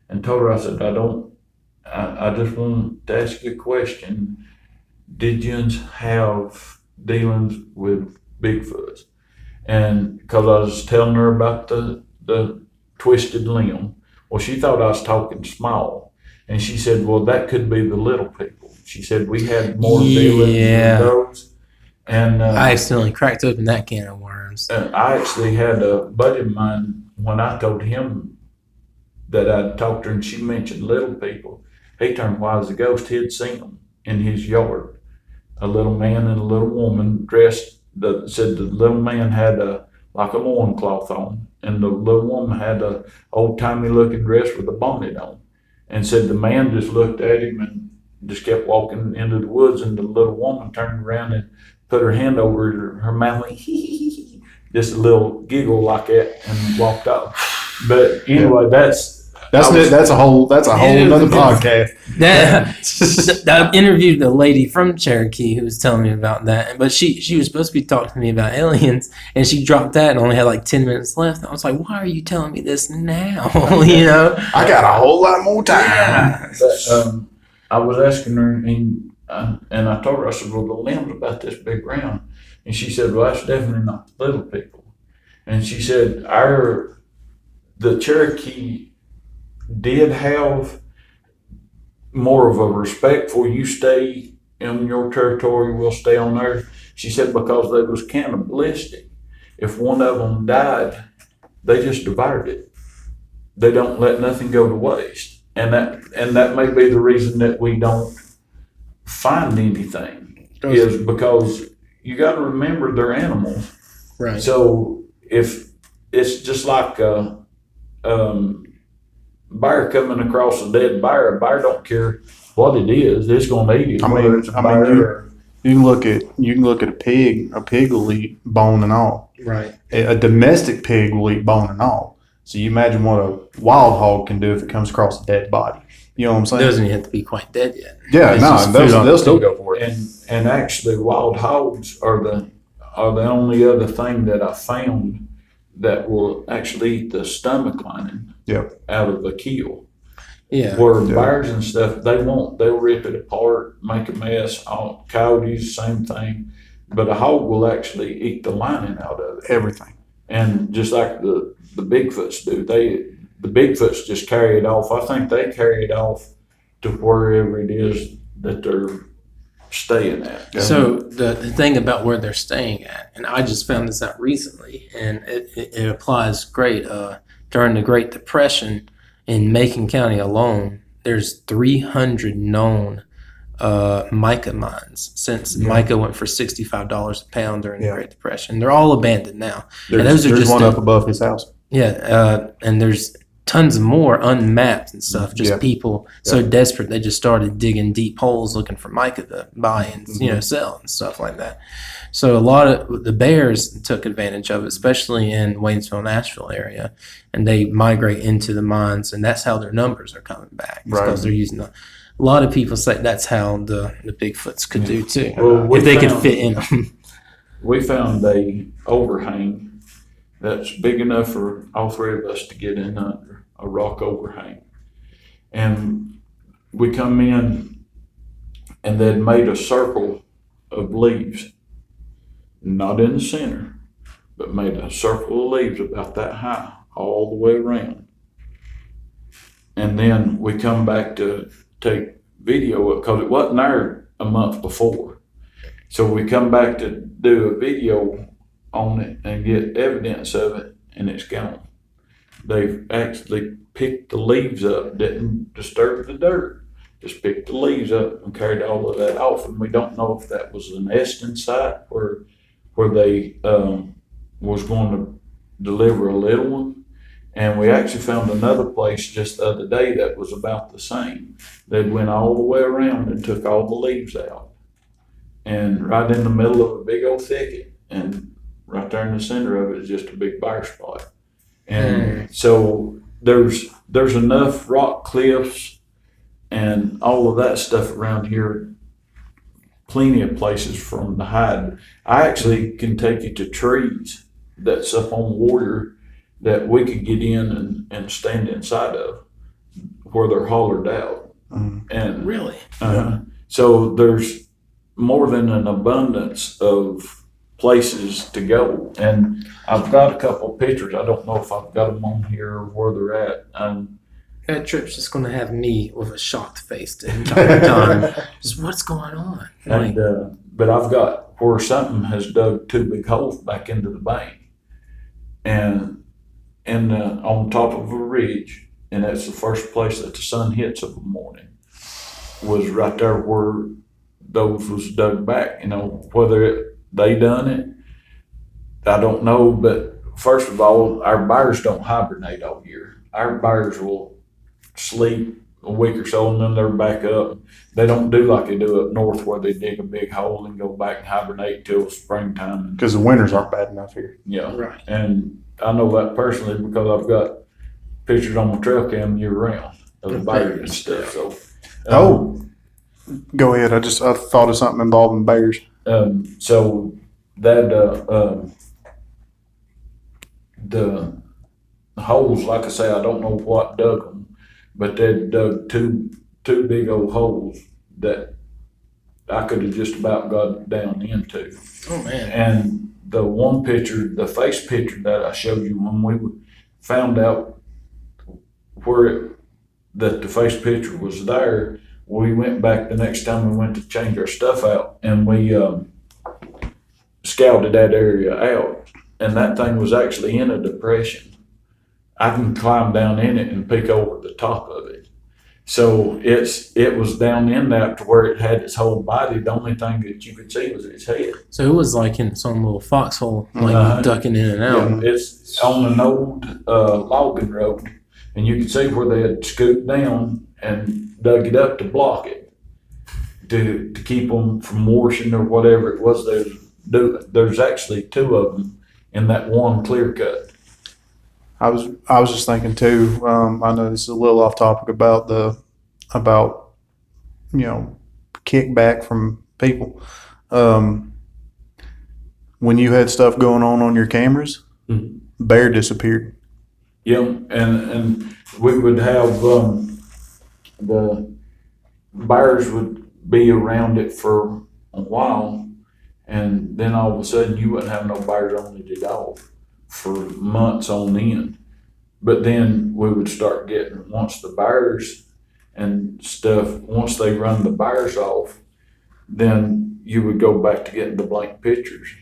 and told her, I said, I just want to ask you a question. Did you have dealings with Bigfoots? And because I was telling her about the twisted limb, well, she thought I was talking small. And she said, well, that could be the little people. She said, we had more dealings with those. And I accidentally cracked open that can of worms. I actually had a buddy of mine, when I told him that I'd talked to her and she mentioned little people, he turned white as a ghost. He had seen them in his yard. A little man and a little woman dressed, said the little man had like a loincloth on, and the little woman had a old-timey looking dress with a bonnet on. And said the man just looked at him and just kept walking into the woods, and the little woman turned around and put her hand over her mouth, and just a little giggle like that, and walked off. But anyway, that's a whole another podcast. I interviewed the lady from Cherokee who was telling me about that, but she was supposed to be talking to me about aliens, and she dropped that and only had like 10 minutes left. I was like, why are you telling me this now? I got a whole lot more time. Yeah. But, I was asking her, and I told her, I said, well, the limb's about this big round. And she said, well, that's definitely not the little people. And she said, the Cherokee did have more of a respect for you stay in your territory, we'll stay on Earth. She said, because they was cannibalistic. If one of them died, they just devoured it. They don't let nothing go to waste. And that may be the reason that we don't find anything, is because you got to remember they're animals. Right. So if it's just like a bear coming across a dead bear, a bear don't care what it is, it's going to eat it. You can look at a pig. A pig will eat bone and all. Right. A domestic pig will eat bone and all. So you imagine what a wild hog can do if it comes across a dead body. You know what I'm saying? It doesn't even have to be quite dead yet. Yeah, they'll still go for it. And actually, wild hogs are the only other thing that I found that will actually eat the stomach lining out of a kill. Yeah. Where bears and stuff, they won't. They'll rip it apart, make a mess. Coyotes, same thing. But a hog will actually eat the lining out of it. Everything. And just like the Bigfoots do, the Bigfoots just carry it off. I think they carry it off to wherever it is that they're staying at. So the thing about where they're staying at, and I just found this out recently, and it applies great. During the Great Depression in Macon County alone, there's 300 known mica mines, since mica went for $65 a pound during the Great Depression. They're all abandoned now. There's one up above his house. Yeah, and there's tons more unmapped and stuff. Just people so desperate they just started digging deep holes looking for mica to buy and sell and stuff like that. So a lot of the bears took advantage of it, especially in Waynesville, Nashville area, and they migrate into the mines, and that's how their numbers are coming back because they're using the. A lot of people say that's how the Bigfoots could do too, if they could fit in them. We found a overhang that's big enough for all three of us to get in under, a rock overhang. And we come in, and they'd made a circle of leaves, not in the center, but made a circle of leaves about that high all the way around. And then we come back to take video of it because it wasn't there a month before. So we come back to do a video on it and get evidence of it, and it's gone. They've actually picked the leaves up, didn't disturb the dirt, just picked the leaves up and carried all of that off. And we don't know if that was a nesting site where they was going to deliver a little one. And we actually found another place just the other day that was about the same. They went all the way around and took all the leaves out. And right in the middle of a big old thicket, and right there in the center of it is just a big bear spot. And so there's enough rock cliffs and all of that stuff around here, plenty of places for them to hide. I actually can take you to trees that's up on Warrior that we could get in and stand inside of. where they're hollered out. Mhm. And Really? so there's more than an abundance of places to go. And I've got a couple pictures. I don't know if I've got them on here or where they're at. That trip's just going to have me with a shocked face the entire time. Just what's going on? Like, But I've got where something has dug 2 big holes back into the bank, and on top of a ridge, and that's the first place that the sun hits of the morning. Was right there where those was dug back. Whether they done it, I don't know. But first of all, our bears don't hibernate all year. Our bears will sleep a week or so and then they're back up. They don't do like they do up north where they dig a big hole and go back and hibernate till springtime. Because the winters aren't bad enough here. Yeah. right. And I know that personally because I've got pictures on my trail cam year round of the bears and stuff. So, Go ahead. I thought of something involving bears. So that the holes, like I say, I don't know what dug them, but they dug two big old holes that I could have just about got down into. Oh, man. And the one picture, the face picture that I showed you when we found out that the face picture was there, we went back the next time we went to change our stuff out, and we scouted that area out, and that thing was actually in a depression. I can climb down in it and peek over the top of it. So it was down in that to where it had its whole body. The only thing that you could see was its head. So it was like in some little foxhole, like ducking in and out. Yeah, it's on an old logging road, and you could see where they had scooped down and dug it up to block it, to keep them from washing or whatever it was they was doing. There's actually 2 of them in that one clear cut. I was just thinking too. I know this is a little off topic about kickback from people. When you had stuff going on your cameras, bear disappeared. Yeah, and we would have the bears would be around it for a while, and then all of a sudden you wouldn't have no bears on it at all for months on end. But then we would start getting, once the bears and stuff, once they run the bears off, then you would go back to getting the blank pictures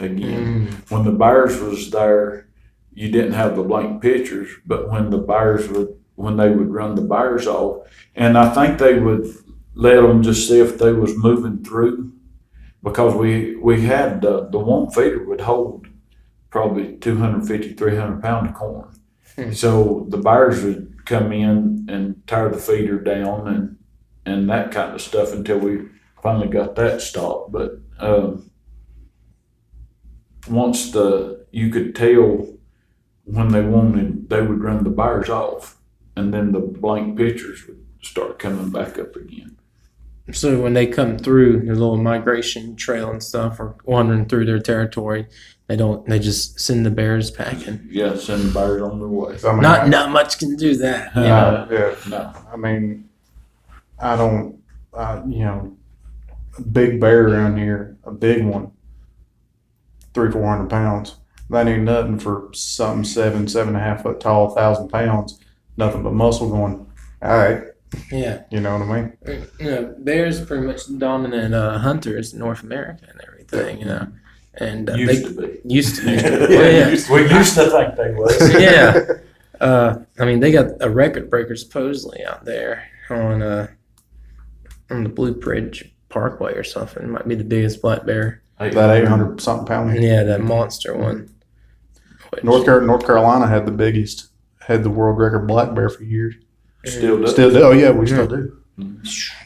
again. When the bears was there, you didn't have the blank pictures, but when they would run the bears off, and I think they would let them just see if they was moving through, because we had the one feeder would hold probably 250, 300 pounds of corn. So the bears would come in and tear the feeder down and that kind of stuff until we finally got that stopped. But once you could tell when they would run the bears off, and then the blank pictures would start coming back up again. So when they come through their little migration trail and stuff, or wandering through their territory, they just send the bears packing. Yeah, send the bears on their way. I mean, Not much can do that. Yeah. No. I mean, I don't. A big bear around here, a big one, 300-400 pounds. That ain't nothing for something 7.5 foot tall, 1,000 pounds. Nothing but muscle going. All right. Yeah. You know what I mean? Bears are pretty much dominant hunters in North America and everything, And Used to be. Used to be. We used to think they was. Yeah. I mean, they got a record breaker supposedly out there on the Blue Bridge Parkway or something. It might be the biggest black bear. That 800 something pound. Yeah, that monster one. North Carolina had the world record black bear for years. Still does. Still do. Oh yeah, we still do.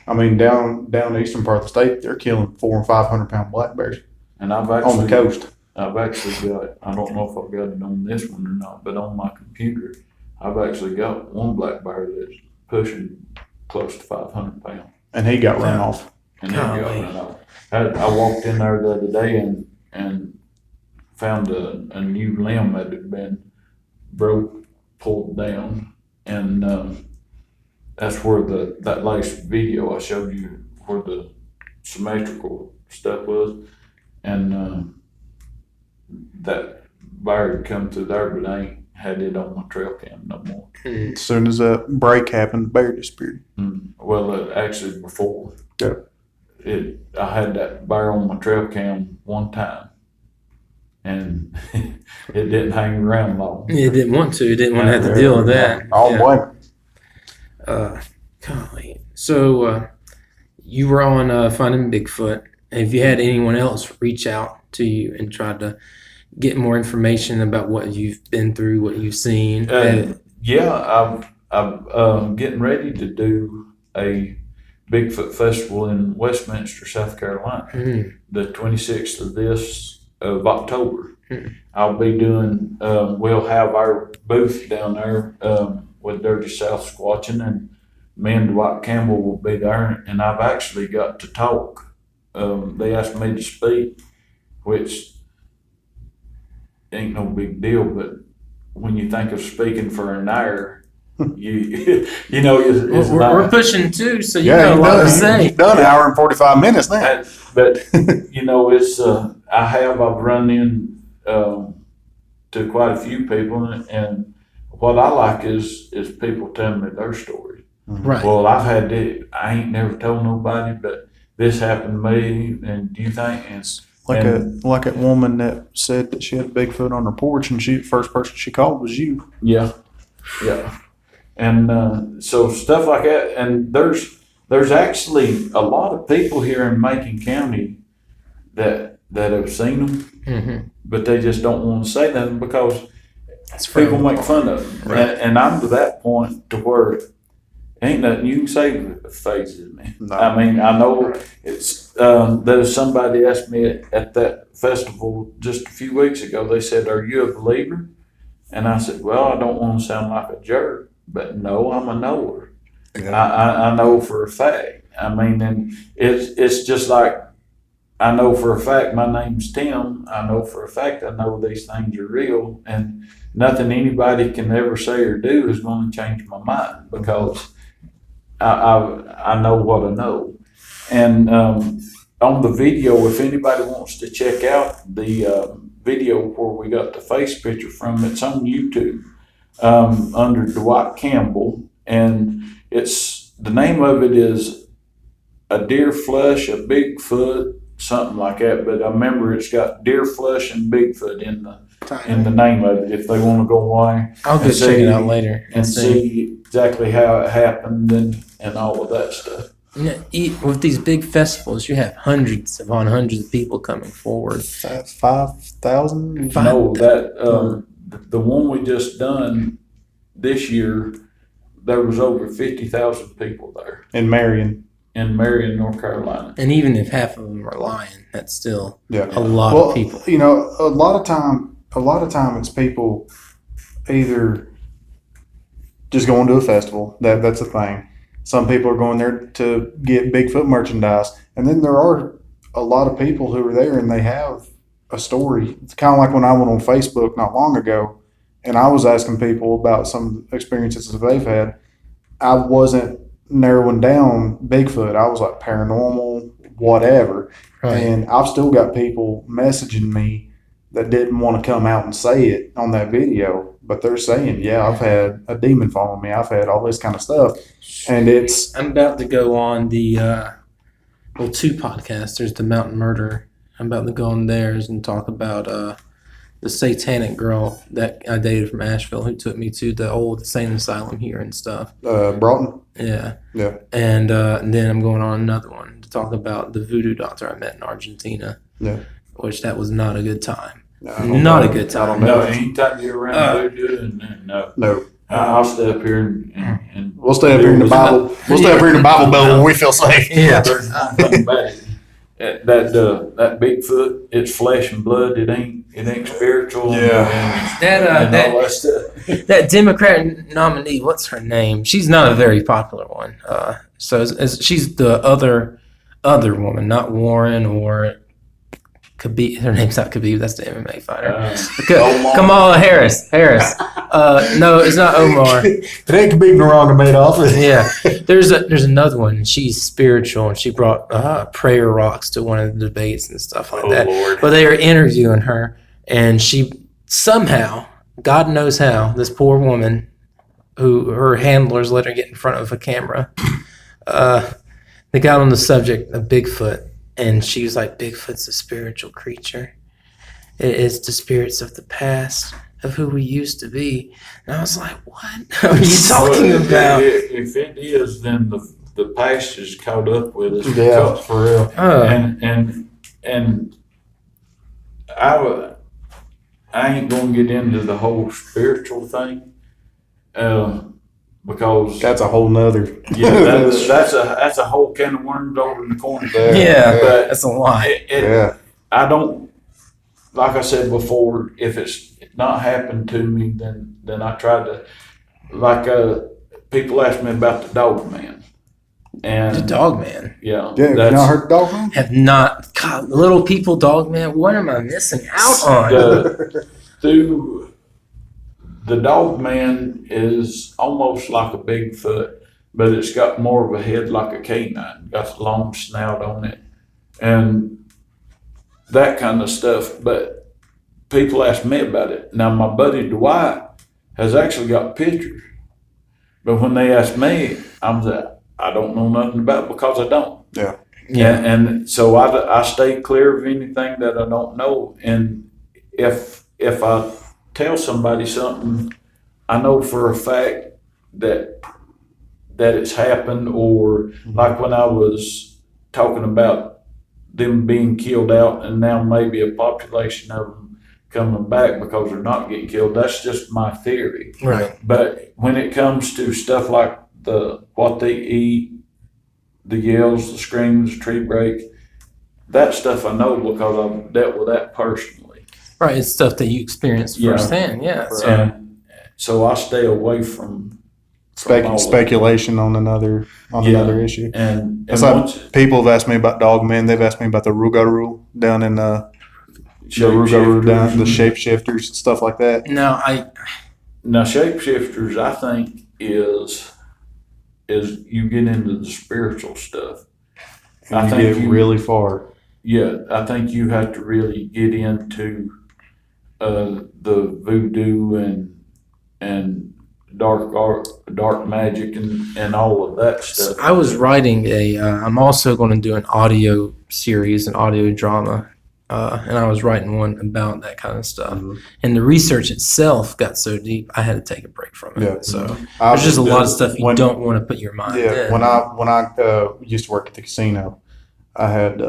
I mean, down the eastern part of the state, they're killing 400 and 500 pound black bears. And I've on the coast. I've actually got, I don't know if I've got it on this one or not, but on my computer, I've actually got one black bear that's pushing close to 500 pounds. And he got run off. And he got run off. I walked in there the other day and found a new limb that had been pulled down, and that's where that last video I showed you where the symmetrical stuff was, and that bear had come through there, but I ain't had it on my trail cam no more. As soon as that break happened, the bear disappeared. Well, actually before. Yeah. I had that bear on my trail cam one time, and it didn't hang around long. It didn't want to. It didn't want to have to deal with that. I don't blame it. Golly. So you were on Finding Bigfoot. Have you had anyone else reach out to you and try to get more information about what you've been through, what you've seen? Yeah, I'm getting ready to do a Bigfoot festival in Westminster, South Carolina, the 26th of October. I'll be doing. We'll have our booth down there with Dirty South Squatching, and me and Dwight Campbell will be there. And I've actually got to talk. They asked me to speak, which ain't no big deal, but when you think of speaking for an hour, you know it's we're pushing too, so you got a lot to say. You've done an hour and 45 minutes now. But you know, it's I've run in to quite a few people, and what I like is people telling me their story. Right. Well, I've had it. I ain't never told nobody, but this happened to me. And do you think it's like a woman that said that she had Bigfoot on her porch, and the first person she called was you. Yeah. And so stuff like that. And there's actually a lot of people here in Macon County that have seen them, but they just don't want to say nothing because people make fun of them. Right. And I'm to that point to where ain't nothing you can say that phases me. No. I mean, I know it's there's somebody asked me at that festival just a few weeks ago. They said, "Are you a believer?" And I said, "Well, I don't want to sound like a jerk, but no, I'm a knower. Yeah. I know for a fact. I mean, and it's just like I know for a fact my name's Tim. I know for a fact I know these things are real, and nothing anybody can ever say or do is going to change my mind because I know what I know." And on the video, if anybody wants to check out the video where we got the face picture from, it's on YouTube under Dwight Campbell, and it's the name of it is A Deer Flush, a Bigfoot, something like that. But I remember it's got Deer Flush and Bigfoot in the name of it. If they want to go away, I'll go check it out later and see exactly how it happened and all of that stuff. With these big festivals, you have hundreds upon hundreds of people coming forward. 5,000? No, that the one we just done this year, there was over 50,000 people there in Marion, North Carolina. And even if half of them are lying, that's still a lot of people. You know, a lot of time it's people either just going to a festival. That's a thing. Some people are going there to get Bigfoot merchandise. And then there are a lot of people who are there and they have a story. It's kind of like when I went on Facebook not long ago and I was asking people about some experiences that they've had. I wasn't narrowing down Bigfoot. I was like paranormal, whatever. Right. And I've still got people messaging me that didn't want to come out and say it on that video, but they're saying, yeah, I've had a demon follow me. I've had all this kind of stuff. And I'm about to go on the, two podcasts. There's the Mountain Murder. I'm about to go on theirs and talk about the satanic girl that I dated from Asheville who took me to the old insane asylum here and stuff. Broughton? Yeah. And then I'm going on another one to talk about the voodoo doctor I met in Argentina. Yeah. Which that was not a good time. Not a good time. No, anytime you're around voodoo, no. I'll stay up here and we'll stay up here in the Bible. We'll stay up here in the Bible Belt when we feel safe. Yeah. There's nothing about it. That Bigfoot, it's flesh and blood. It ain't spiritual. Yeah. That Democrat nominee, what's her name? She's not a very popular one. So she's the other woman, not Warren or Khabib. Her name's not Khabib. That's the MMA fighter. Omar. Kamala Harris. No, it's not Omar. It ain't Khabib Nurmagomedov. Yeah, there's another one. She's spiritual, and she brought prayer rocks to one of the debates and stuff like that. Lord. But they were interviewing her, and she somehow, God knows how, this poor woman, who her handlers let her get in front of a camera, they got on the subject of Bigfoot, and she was like, "Bigfoot's a spiritual creature. It is the spirits of the past." Of who we used to be. And I was like, what are you talking about? If it is, then the past is caught up with us. Yeah, for real. And I ain't gonna get into the whole spiritual thing, because That's a whole nother. yeah, that's a whole can of worms over in the corner there. Yeah, but that's a lot. Yeah. I don't, like I said before, if it's not happened to me, then I try to, like, people ask me about the dog man. And The dog man. yeah, Yeah, have you not heard the dog man? Have not. God, little people, dog man. What am I missing out on? The dog man is almost like a Bigfoot, but it's got more of a head like a canine, got a long snout on it, and that kind of stuff. But people ask me about it. Now, my buddy Dwight has actually got pictures, but when they ask me, I'm like, I don't know nothing about it because I don't. Yeah. And so I stay clear of anything that I don't know. And if I tell somebody something, I know for a fact that it's happened, or like when I was talking about them being killed out and now maybe a population of them coming back because they're not getting killed. That's just my theory. Right. But when it comes to stuff like what they eat, the yells, the screams, the tree break, that stuff I know because I've dealt with that personally. Right. It's stuff that you experience firsthand. Yeah. So, And so I stay away from all of it. Speculation on another issue. And It's like once people have asked me about dog men. They've asked me about the Rougarou down in the Rougarou down, the shapeshifters and stuff like that. now shapeshifters, I think, is you get into the spiritual stuff. And you get really far. Yeah, I think you have to really get into the voodoo and dark art, dark magic, and all of that stuff. I was writing I'm also going to do an audio series, an audio drama. And I was writing one about that kind of stuff. Mm-hmm. And the research itself got so deep, I had to take a break from it. Yeah. So there's just a lot of stuff you don't want to put your mind in. Yeah, when I used to work at the casino, I had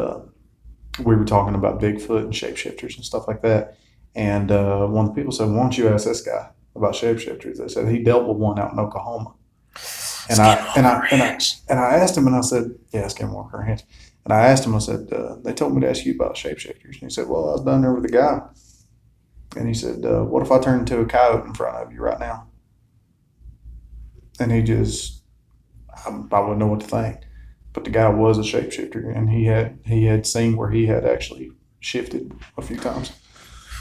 we were talking about Bigfoot and shapeshifters and stuff like that. And one of the people said, "Why don't you ask this guy about shapeshifters?" They said he dealt with one out in Oklahoma. And I asked him, and I said, "Yeah, Skinwalker Ranch." And I asked him, I said, "They told me to ask you about shapeshifters." And he said, "Well, I was down there with a guy." And he said, "What if I turn into a coyote in front of you right now?" And he just, I wouldn't know what to think. But the guy was a shapeshifter, and he had seen where he had actually shifted a few times.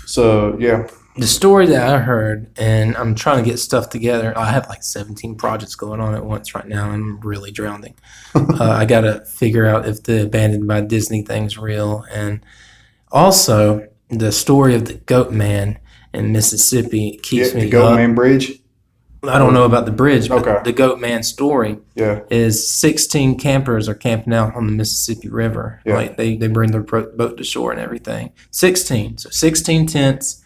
So, yeah. The story that I heard, and I'm trying to get stuff together. I have like 17 projects going on at once right now. I'm really drowning. I got to figure out if the Abandoned by Disney thing's real. And also, the story of the Goat Man in Mississippi keeps me The Goat up. Man Bridge? I don't know about the bridge, but Okay. the Goat Man story Yeah. is 16 campers are camping out on the Mississippi River. Yeah. Like they bring their boat to shore and everything. 16. So 16 tents,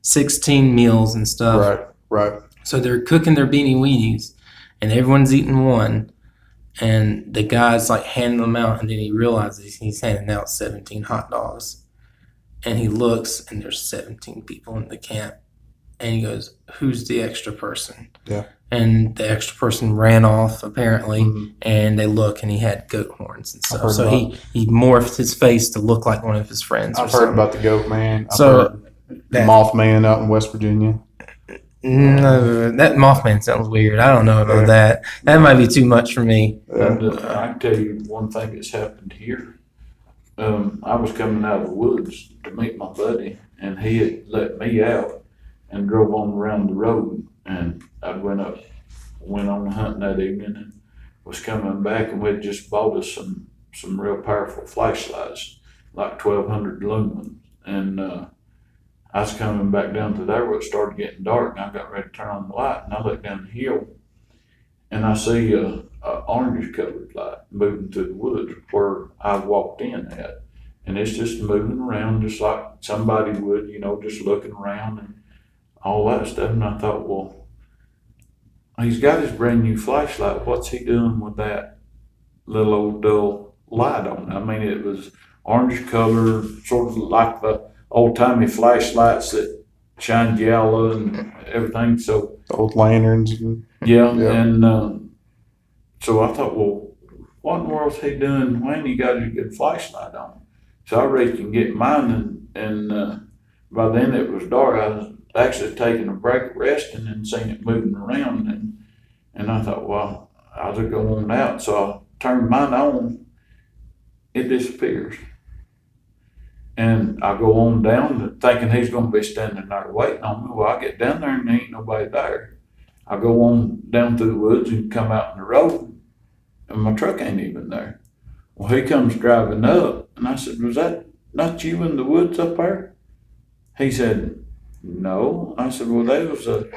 16 meals and stuff. Right. So they're cooking their beanie weenies, and everyone's eating one. And the guy's like handing them out, and then he realizes he's handing out 17 hot dogs. And he looks, and there's 17 people in the camp. And he goes, "Who's the extra person?" Yeah. And the extra person ran off, apparently. Mm-hmm. And they look, and he had goat horns and I've stuff. heard So about- he morphed his face to look like one of his friends. I've heard about the Goat Man. I've So heard the Mothman out in West Virginia. No, that Mothman sounds weird. I don't know about that. That might be too much for me. And I can tell you one thing that's happened here. I was coming out of the woods to meet my buddy, and he had let me out and drove on around the road. And I went on a hunt that evening, and was coming back, and we'd just bought us some real powerful flashlights, like 1200 lumen. And I was coming back down to there where it started getting dark, and I got ready to turn on the light, and I looked down the hill, and I see a orange colored light moving through the woods where I walked in at. And it's just moving around just like somebody would, just looking around and all that stuff. And I thought, well, he's got his brand new flashlight. What's he doing with that little old dull light on? I mean, it was orange color, sort of like the old timey flashlights that shine yellow and everything. So Old lanterns. yeah. Yeah. And so I thought, well, what in the world's he doing when he got his good flashlight on? So I reached and get mine, and by then it was dark. I was actually taking a break, resting, and seeing it moving around, and I thought, well, I'll just go on out. So I turned mine on. It disappears. And I go on down thinking he's going to be standing there waiting on me. Well, I get down there and there ain't nobody there. I go on down through the woods and come out in the road, and my truck ain't even there. Well, he comes driving up, and I said, was that not you in the woods up there? He said, no. I said, well, there was a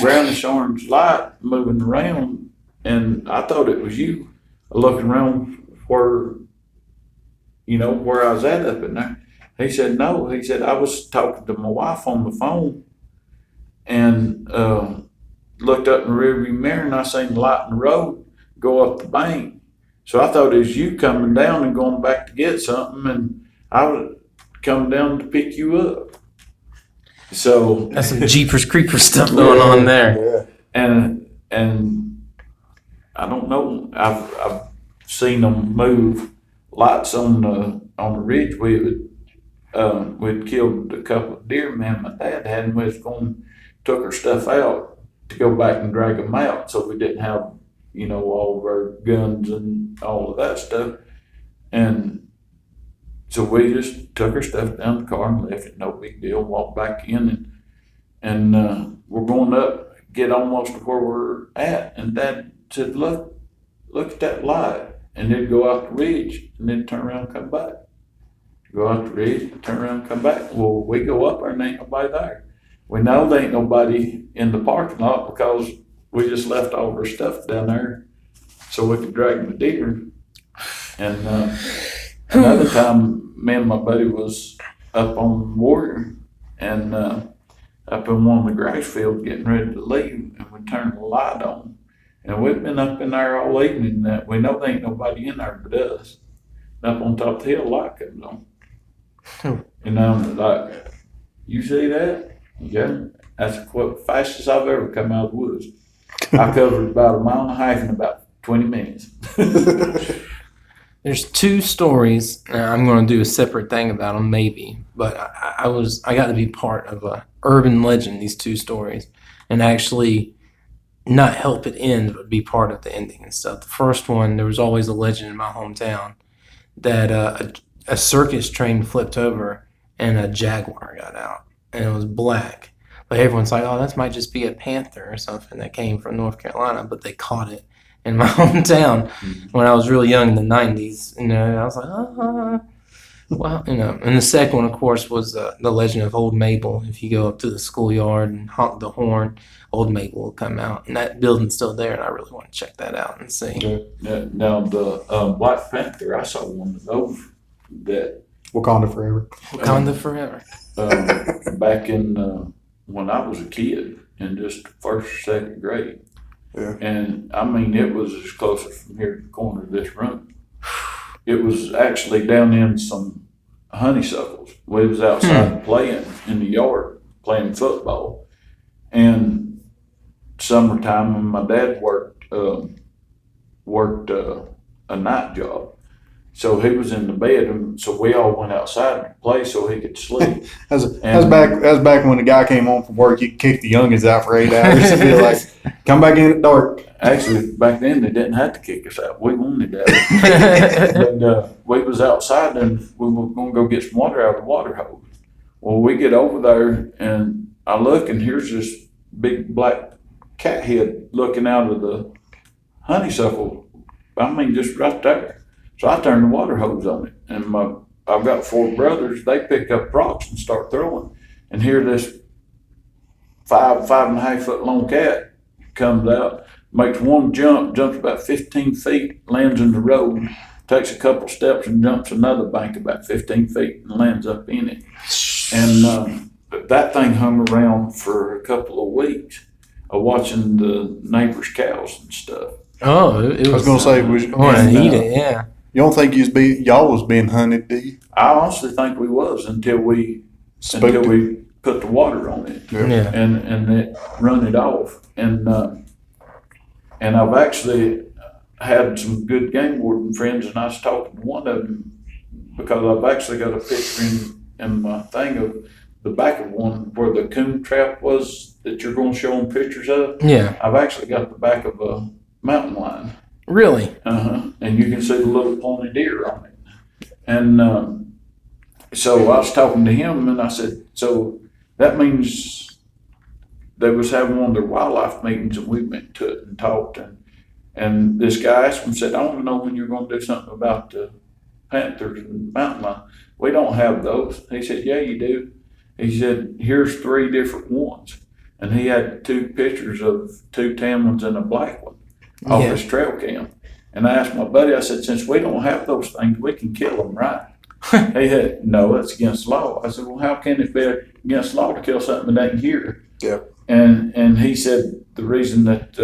brownish orange light moving around, and I thought it was you looking around where I was at up in there. He said, no. He said, I was talking to my wife on the phone, and looked up in the rearview mirror, and I seen the light in the road go up the bank. So I thought it was you coming down and going back to get something, and I was coming down to pick you up. So That's some Jeepers Creepers stuff going on there. Yeah. and I don't know. I've seen them move lights on the ridge. We'd killed a couple of deer. Man, my dad had, and we was took our stuff out to go back and drag them out, so we didn't have all of our guns and all of that stuff. And so we just took our stuff down the car and left it, no big deal, walked back in, and we're going up, get almost to where we're at. And Dad said, look at that light. And then go out the ridge and then turn around and come back. Go out the ridge, turn around and come back. Well, we go up there and ain't nobody there. We know there ain't nobody in the parking lot because we just left all of our stuff down there so we could drag the deer. And another time, me and my buddy was up on Warrior and up in one of the grass fields getting ready to leave, and we turned the light on. And we've been up in there all evening. That we know there ain't nobody in there but us. And up on top of the hill, light comes on. And I'm like, you see that? Yeah, that's the fastest I've ever come out of the woods. I covered about 1.5 miles in about 20 minutes. There's two stories. I'm going to do a separate thing about them, maybe. But I got to be part of a urban legend. These two stories, and actually not help it end, but be part of the ending and stuff. The first one, there was always a legend in my hometown that a circus train flipped over and a jaguar got out, and it was black. But everyone's like, oh, that might just be a panther or something that came from North Carolina. But they caught it in my hometown when I was really young in the 90s. I was like, well, And the second one, of course, was the legend of Old Mabel. If you go up to the schoolyard and honk the horn, Old Mabel will come out. And that building's still there, and I really want to check that out and see. Yeah. Now, the Black Panther, I saw one of those that Wakanda forever. Wakanda forever. Back in when I was a kid in just first or second grade. Yeah. And I mean, it was as close as from here to the corner of this room. It was actually down in some honeysuckles. We was outside playing in the yard, playing football. And summertime when my dad worked a night job. So he was in the bed, and so we all went outside and played so he could sleep. That's back when the guy came home from work. You could kick the youngins out for 8 hours and be like, "Come back in at dark." Actually, back then they didn't have to kick us out. We wanted that. But we was outside and we were going to go get some water out of the water hose. Well, we get over there and I look and here's this big black cat head looking out of the honeysuckle. I mean, just right there. So I turned the water hose on it, and I've got 4 brothers. They pick up rocks and start throwing, and here this 5.5 foot long cat comes out, makes one jump, jumps about 15 feet, lands in the road, takes a couple steps and jumps another bank about 15 feet and lands up in it. And that thing hung around for a couple of weeks, watching the neighbors' cows and stuff. Oh, it was. I was gonna say, eat it, yeah. You don't think y'all was being hunted, do you? I honestly think we was until we put the water on it, Yeah. and it run it off. And I've actually had some good game warden friends, and I was talking to one of them because I've actually got a picture in my thing of the back of one where the coon trap was that you're going to show them pictures of. Yeah. I've actually got the back of a mountain lion. Really? And you can see the little pointy deer on it. And so I was talking to him, and I said, so that means they was having one of their wildlife meetings, and we went to it and talked. And this guy asked him, said, I want to know when you're going to do something about the panthers and mountain lion. We don't have those. He said, yeah, you do. He said, here's 3 different ones. And he had 2 pictures of 2 tan ones and a black one off his trail cam. And I asked my buddy, I said, since we don't have those things, we can kill them, right? He said, no, that's against law. I said, well, how can it be against law to kill something that ain't here? Yeah. And he said the reason that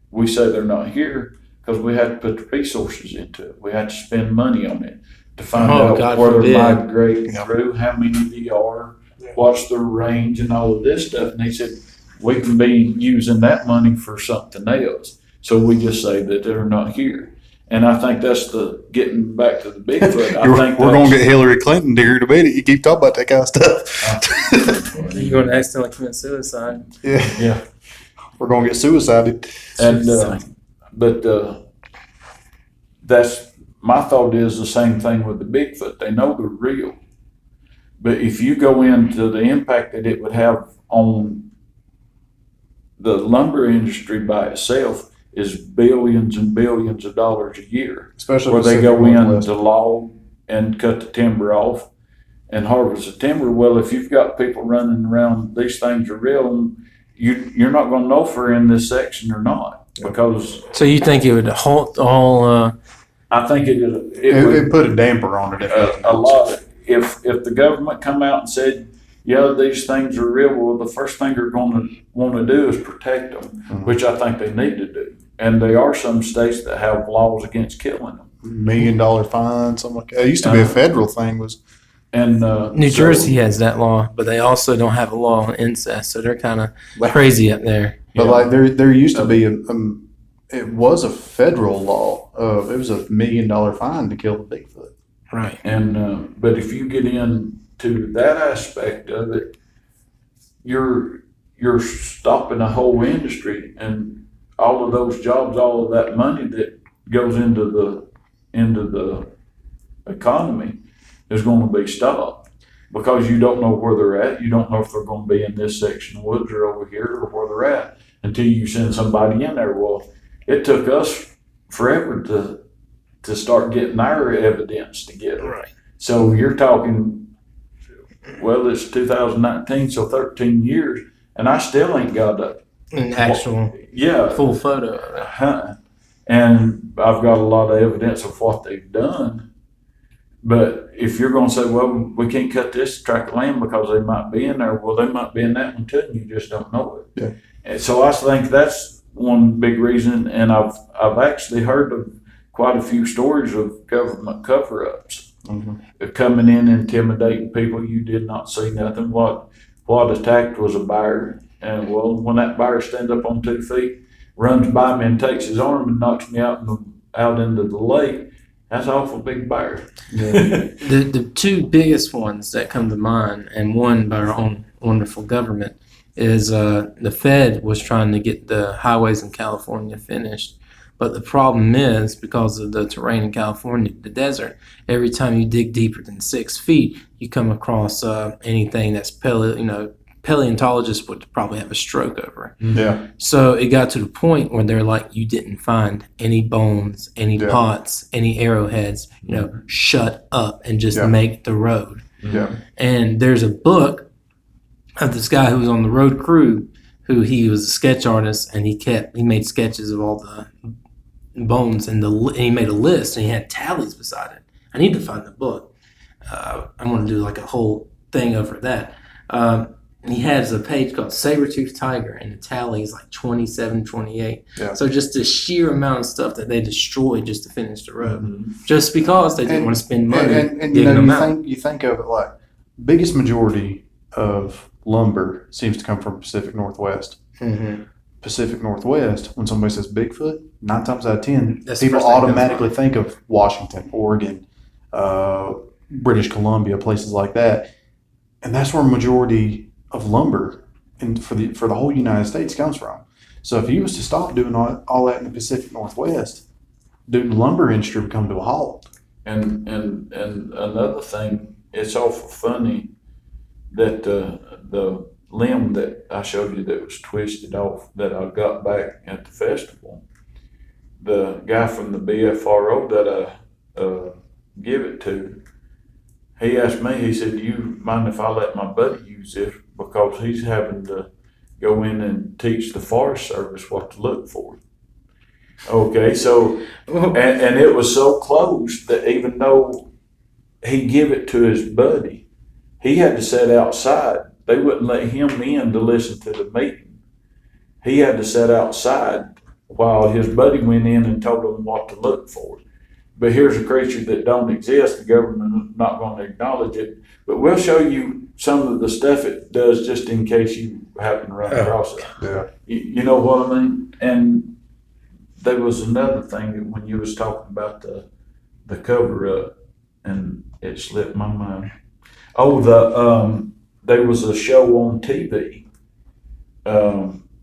we say they're not here because we had to put the resources into it. We had to spend money on it to find out God where forbid. they're migrating through, how many they are, what's their range, and all of this stuff. And he said, we can be using that money for something else. So we just say that they're not here. And I think that's getting back to the Bigfoot. We're going to get Hillary Clinton here in a minute. You keep talking about that kind of stuff. You're going to accidentally commit suicide. Yeah. We're going to get suicided. And but that's my thought is the same thing with the Bigfoot. They know they're real, but if you go into the impact that it would have on the lumber industry by itself is billions and billions of dollars a year. Especially where they go in to log and cut the timber off and harvest the timber. Well, if you've got people running around, these things are real, you're not going to know if they're in this section or not. Because so you think it would halt all? I think it would put a damper on it. A lot. If the government come out and said, yeah, these things are real, well, the first thing they're going to want to do is protect them, which I think they need to do. And there are some states that have laws against killing them. $1 million fine, something like that. It used to be a federal thing. New Jersey has that law, but they also don't have a law on incest, so they're kind of crazy up there. But like there used to be it was a federal law. It was $1 million fine to kill a Bigfoot. Right. And but if you get into that aspect of it, you're stopping a whole industry and all of those jobs, all of that money that goes into the economy is going to be stopped because you don't know where they're at. You don't know if they're going to be in this section of woods or over here or where they're at until you send somebody in there. Well, it took us forever to start getting our evidence together. Right. So you're talking, well, it's 2019, so 13 years, and I still ain't got an actual full photo of it. And I've got a lot of evidence of what they've done. But if you're going to say, well, we can't cut this tract of land because they might be in there, well, they might be in that one too, and you just don't know it. Yeah. And so I think that's one big reason, and I've actually heard of quite a few stories of government cover-ups coming in, intimidating people. You did not see nothing. What attacked was a bear. And well, when that bear stands up on 2 feet, runs by me and takes his arm and knocks me out into the lake, That's an awful big bear. The two biggest ones that come to mind, and one by our own wonderful government, is the Fed was trying to get the highways in California finished. But the problem is, because of the terrain in California, the desert, every time you dig deeper than 6 feet, you come across anything that's paleontologists would probably have a stroke over. Yeah. So it got to the point where they're like, you didn't find any bones, any pots, any arrowheads, shut up and just make the road. Yeah. And there's a book of this guy who was on the road crew, who he was a sketch artist, and he made sketches of all the bones, and he made a list, and he had tallies beside it. I need to find the book. I want to do like a whole thing over that. And he has a page called Saber-Toothed Tiger, and the tally is like 27, 28. Yeah. So just the sheer amount of stuff that they destroyed just to finish the road, just because they didn't want to spend money and digging them out. You think of it like biggest majority of lumber seems to come from Pacific Northwest. Mm-hmm. Pacific Northwest, when somebody says Bigfoot, 9 times out of 10, That's the people first thing that comes automatically think of Washington, Oregon, British Columbia, places like that. And that's where majority of lumber for the whole United States comes from. So if you was to stop doing all that in the Pacific Northwest, the lumber industry would come to a halt. And another thing, it's awful funny that the limb that I showed you that was twisted off that I got back at the festival, the guy from the BFRO that I give it to, he asked me, he said, "Do you mind if I let my buddy use this? Because he's having to go in and teach the Forest Service what to look for." Okay, so, and it was so close that even though he give it to his buddy, he had to sit outside. They wouldn't let him in to listen to the meeting. He had to sit outside while his buddy went in and told him what to look for. But here's a creature that don't exist. The government is not going to acknowledge it. But we'll show you some of the stuff it does just in case you happen to run across it. Yeah. You know what I mean? And there was another thing that when you was talking about the cover up, and it slipped my mind. Oh, there was a show on TV,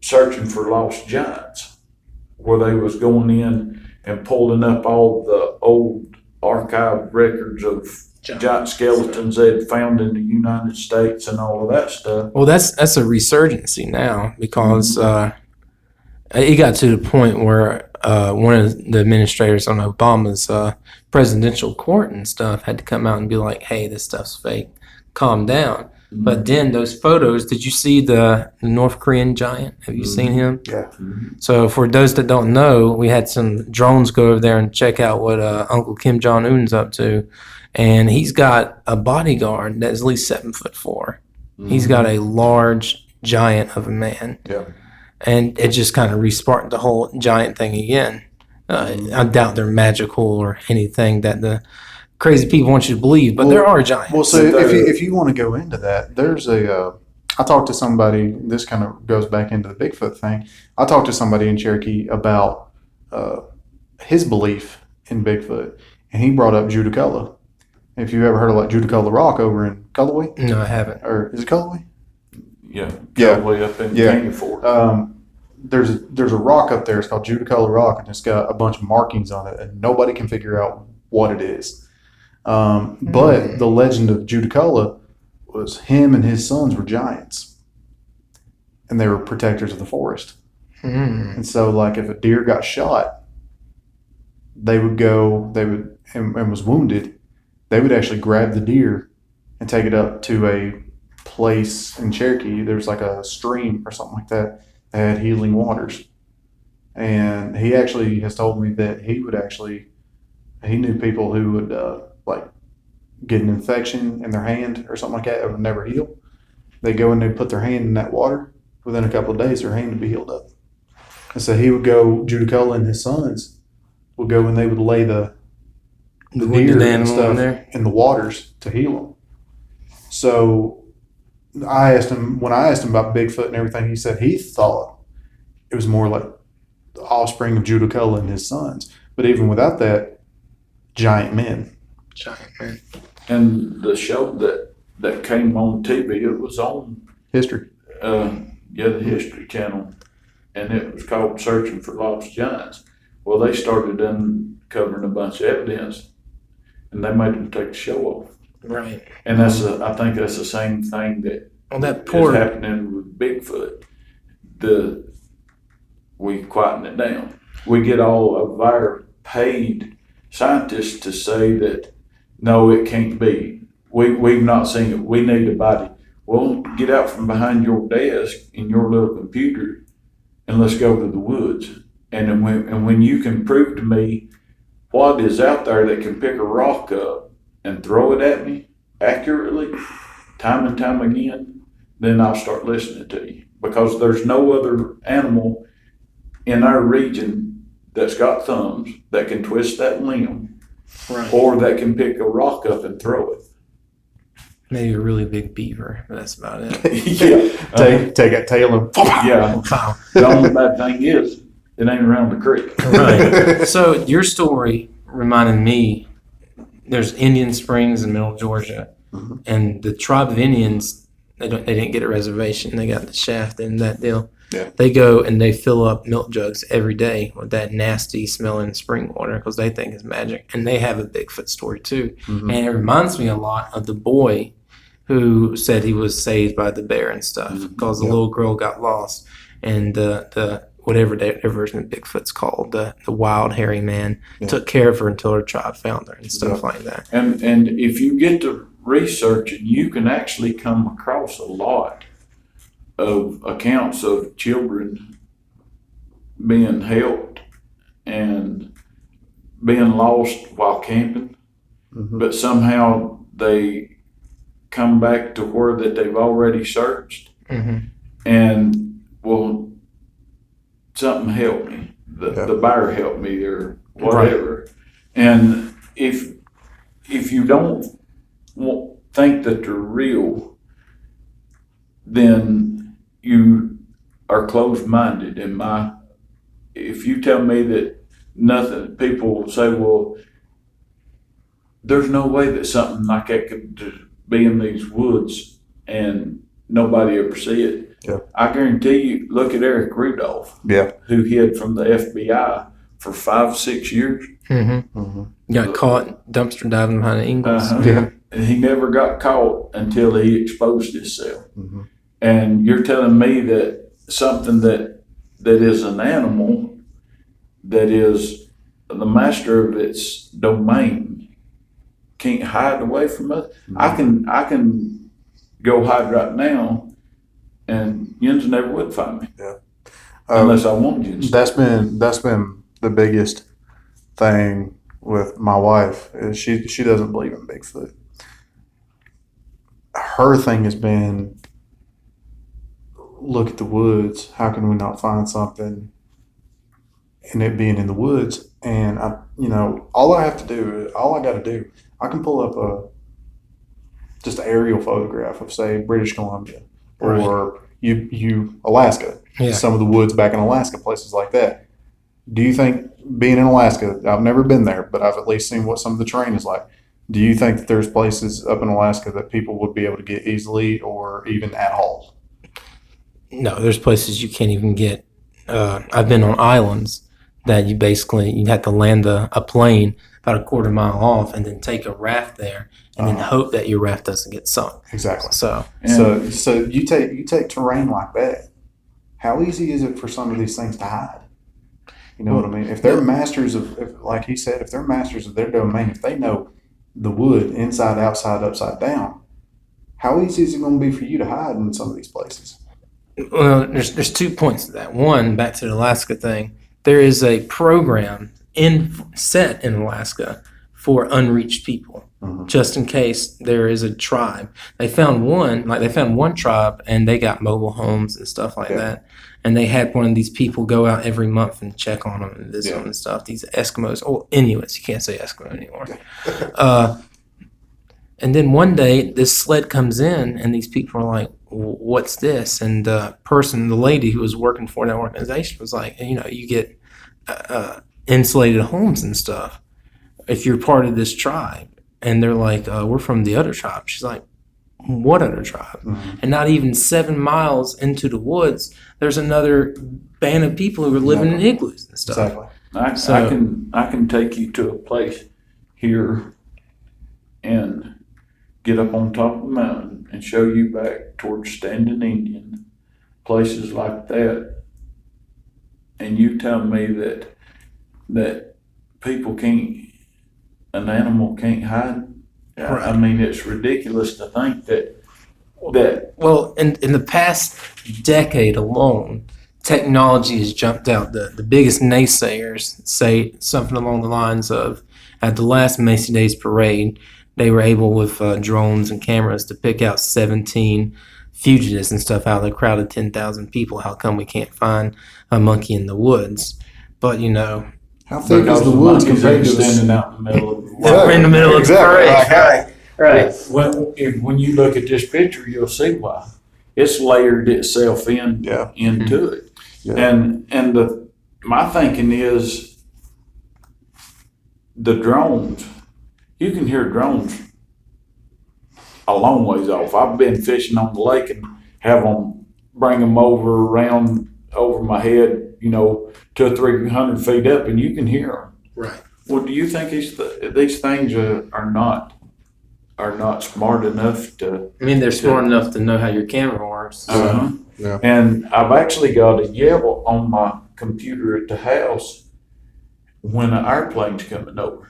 searching for lost giants, where they was going in and pulling up all the old archive records of giant skeletons they'd found in the United States and all of that stuff. Well, that's a resurgency now, because it got to the point where one of the administrators on Obama's presidential court and stuff had to come out and be like, "Hey, this stuff's fake. Calm down." Mm-hmm. But then those photos, did you see the North Korean giant? Have you seen him? Yeah. Mm-hmm. So for those that don't know, we had some drones go over there and check out what Uncle Kim Jong-un's up to. And he's got a bodyguard that's at least 7'4". Mm-hmm. He's got a large giant of a man. Yeah. And it just kind of re-sparked the whole giant thing again. I doubt they're magical or anything that the crazy people want you to believe, but there are giants. Well, so if you want to go into that, there's I talked to somebody, this kind of goes back into the Bigfoot thing. I talked to somebody in Cherokee about his belief in Bigfoot, and he brought up Judaculla. If you ever heard of like Judaculla Rock over in Cullowhee? No, I haven't. Or is it Cullowhee? Yeah, probably up in Canyon Fork. There's a rock up there. It's called Judaculla Rock, and it's got a bunch of markings on it, and nobody can figure out what it is. But the legend of Judaculla was him and his sons were giants, and they were protectors of the forest. And so, like, if a deer got shot, and was wounded, they would actually grab the deer and take it up to a place in Cherokee. There's like a stream or something like that had healing waters. And he actually has told me that he knew people who would like get an infection in their hand or something like that. It would never heal. They go and they put their hand in that water. Within a couple of days, their hand would be healed up. And so he would go, Judaculla and his sons would go and they would lay the deer and stuff in the waters to heal them. So when I asked him about Bigfoot and everything, he said he thought it was more like the offspring of Judaculla and his sons. But even without that, giant men. Giant man. And the show that came on TV, it was on History. the History Channel, and it was called Searching for Lost Giants. Well, they started uncovering a bunch of evidence, and they made them take the show off. Right. And I think that's the same thing that is happening with Bigfoot. We quieten it down. We get all of our paid scientists to say that no, it can't be. We've not seen it. We need a body. Well, get out from behind your desk in your little computer and let's go to the woods. And when you can prove to me what is out there that can pick a rock up and throw it at me accurately, time and time again, then I'll start listening to you. Because there's no other animal in our region that's got thumbs that can twist that limb, Right. or that can pick a rock up and throw it. Maybe a really big beaver, but that's about it. Yeah. Take that tail and Yeah. Wow. The only bad thing is it ain't around the creek. Right. So your story reminded me, there's Indian Springs in Middle Georgia, Mhm. and the tribe of Indians, they didn't get a reservation. They got the shaft and that deal. Yeah. They go and they fill up milk jugs every day with that nasty smelling spring water because they think it's magic. And they have a Bigfoot story too. Mhm. And it reminds me a lot of the boy who said he was saved by the bear and stuff Mhm. because the Yep. little girl got lost, and the whatever their version of Bigfoot's called, the wild hairy man, Yeah. took care of her until her tribe found her and stuff Yeah. like that. And if you get to researching, you can actually come across a lot of accounts of children being helped and being lost while camping, Mhm. but somehow they come back to where that they've already searched, Mm-hmm. and well, something helped me. Yeah. The bear helped me or whatever. And if you don't think that they're real, then you are closed-minded. If you tell me that nothing, people say, well, there's no way that something like that could be in these woods and nobody ever see it. Yeah. I guarantee you, look at Eric Rudolph, Yeah. who hid from the FBI for 5-6 years. Mm-hmm. Mhm. Got caught dumpster diving behind the Ingles. Uh-huh. Yeah. And he never got caught until he exposed himself. Mhm. And you're telling me that something that is an animal, that is the master of its domain, can't hide away from us? I can go hide right now, and yins never would find me unless I wanted yins. That's been the biggest thing with my wife is she doesn't believe in Bigfoot. Her thing has been, look at the woods. How can we not find something? And it being in the woods, and all I got to do, I can pull up just an aerial photograph of, say, British Columbia or Alaska. Yeah. Some of the woods back in Alaska, places like that. Do you think, being in Alaska, I've never been there, but I've at least seen what some of the terrain is like. Do you think that there's places up in Alaska that people would be able to get easily or even at all? No, there's places you can't even get. I've been on islands that you have to land a plane about a quarter mile off and then take a raft there and then hope that your raft doesn't get sunk. Exactly. So So you take terrain like that. How easy is it for some of these things to hide? You know what I mean? If they're masters like he said, if they're masters of their domain, if they know the wood inside, outside, upside down, how easy is it going to be for you to hide in some of these places? well, there's 2 points to that. One, back to the Alaska thing, there is a program set in Alaska for unreached people. Mhm. Just in case there is a tribe. They found one tribe and they got mobile homes and stuff like Yeah. that. And they had one of these people go out every month and check on them and visit Yeah. them and stuff. These Eskimos, or Inuits, you can't say Eskimo anymore. And then one day this sled comes in and these people are like, what's this? And the lady who was working for that organization was like, you get insulated homes and stuff. if you're part of this tribe, and they're like, we're from the other tribe. She's like, what other tribe? And not even 7 miles into the woods, there's another band of people who are living in igloos and stuff. Exactly. I can take you to a place here and get up on top of the mountain and show you back towards Standing Indian, places like that, and you tell me that people can't, an animal can't hide. Right. I mean, it's ridiculous to think that. Well, in the past decade alone, technology has jumped out. The biggest naysayers say something along the lines of, at the last Macy Days parade, they were able with drones and cameras to pick out 17 fugitives and stuff out of the crowd of 10,000 people. How come we can't find a monkey in the woods? But how thick is the woods compared to standing out in the middle of the we're in the middle of the parade. Right. When you look at this picture, you'll see why. It's layered itself into it. Yeah. And my thinking is the drones, you can hear drones a long ways off. I've been fishing on the lake and have them bring them around over my head, 200 or 300 feet up, and you can hear them. Right. Well, do you think these things are not smart enough to? I mean, they're smart enough to know how your camera works. Yeah. And I've actually got a yell on my computer at the house when an airplane's coming over.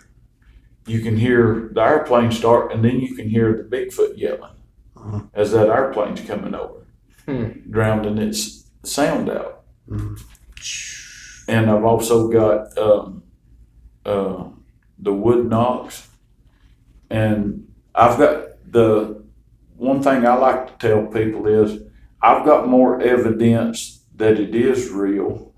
You can hear the airplane start, and then you can hear the Bigfoot yelling as that airplane's coming over, drowning its sound out. And I've also got the wood knocks, and I've got the one thing I like to tell people is I've got more evidence that it is real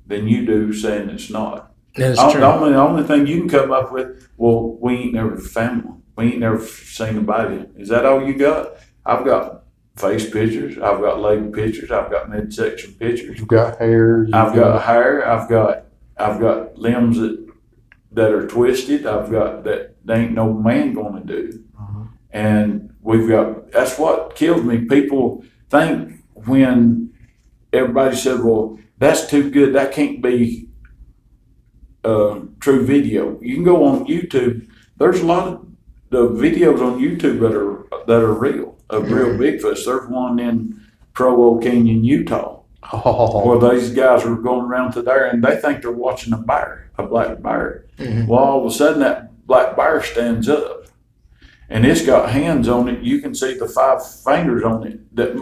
than you do saying it's not. That's true. The only thing you can come up with, well, we ain't never found one. We ain't never seen a body. Is that all you got? I've got face pictures. I've got leg pictures. I've got midsection pictures. You've got hair. I've got hair. I've got limbs that are twisted. I've got that ain't no man gonna do. And that's what killed me. People think when everybody said, well, that's too good, that can't be true video. You can go on YouTube. There's a lot of the videos on YouTube that are real, of real Bigfoots. There's one in Provo Canyon, Utah, where these guys are going around to there and they think they're watching a black bear. Well, all of a sudden that black bear stands up and it's got hands on it. You can see the 5 fingers on it that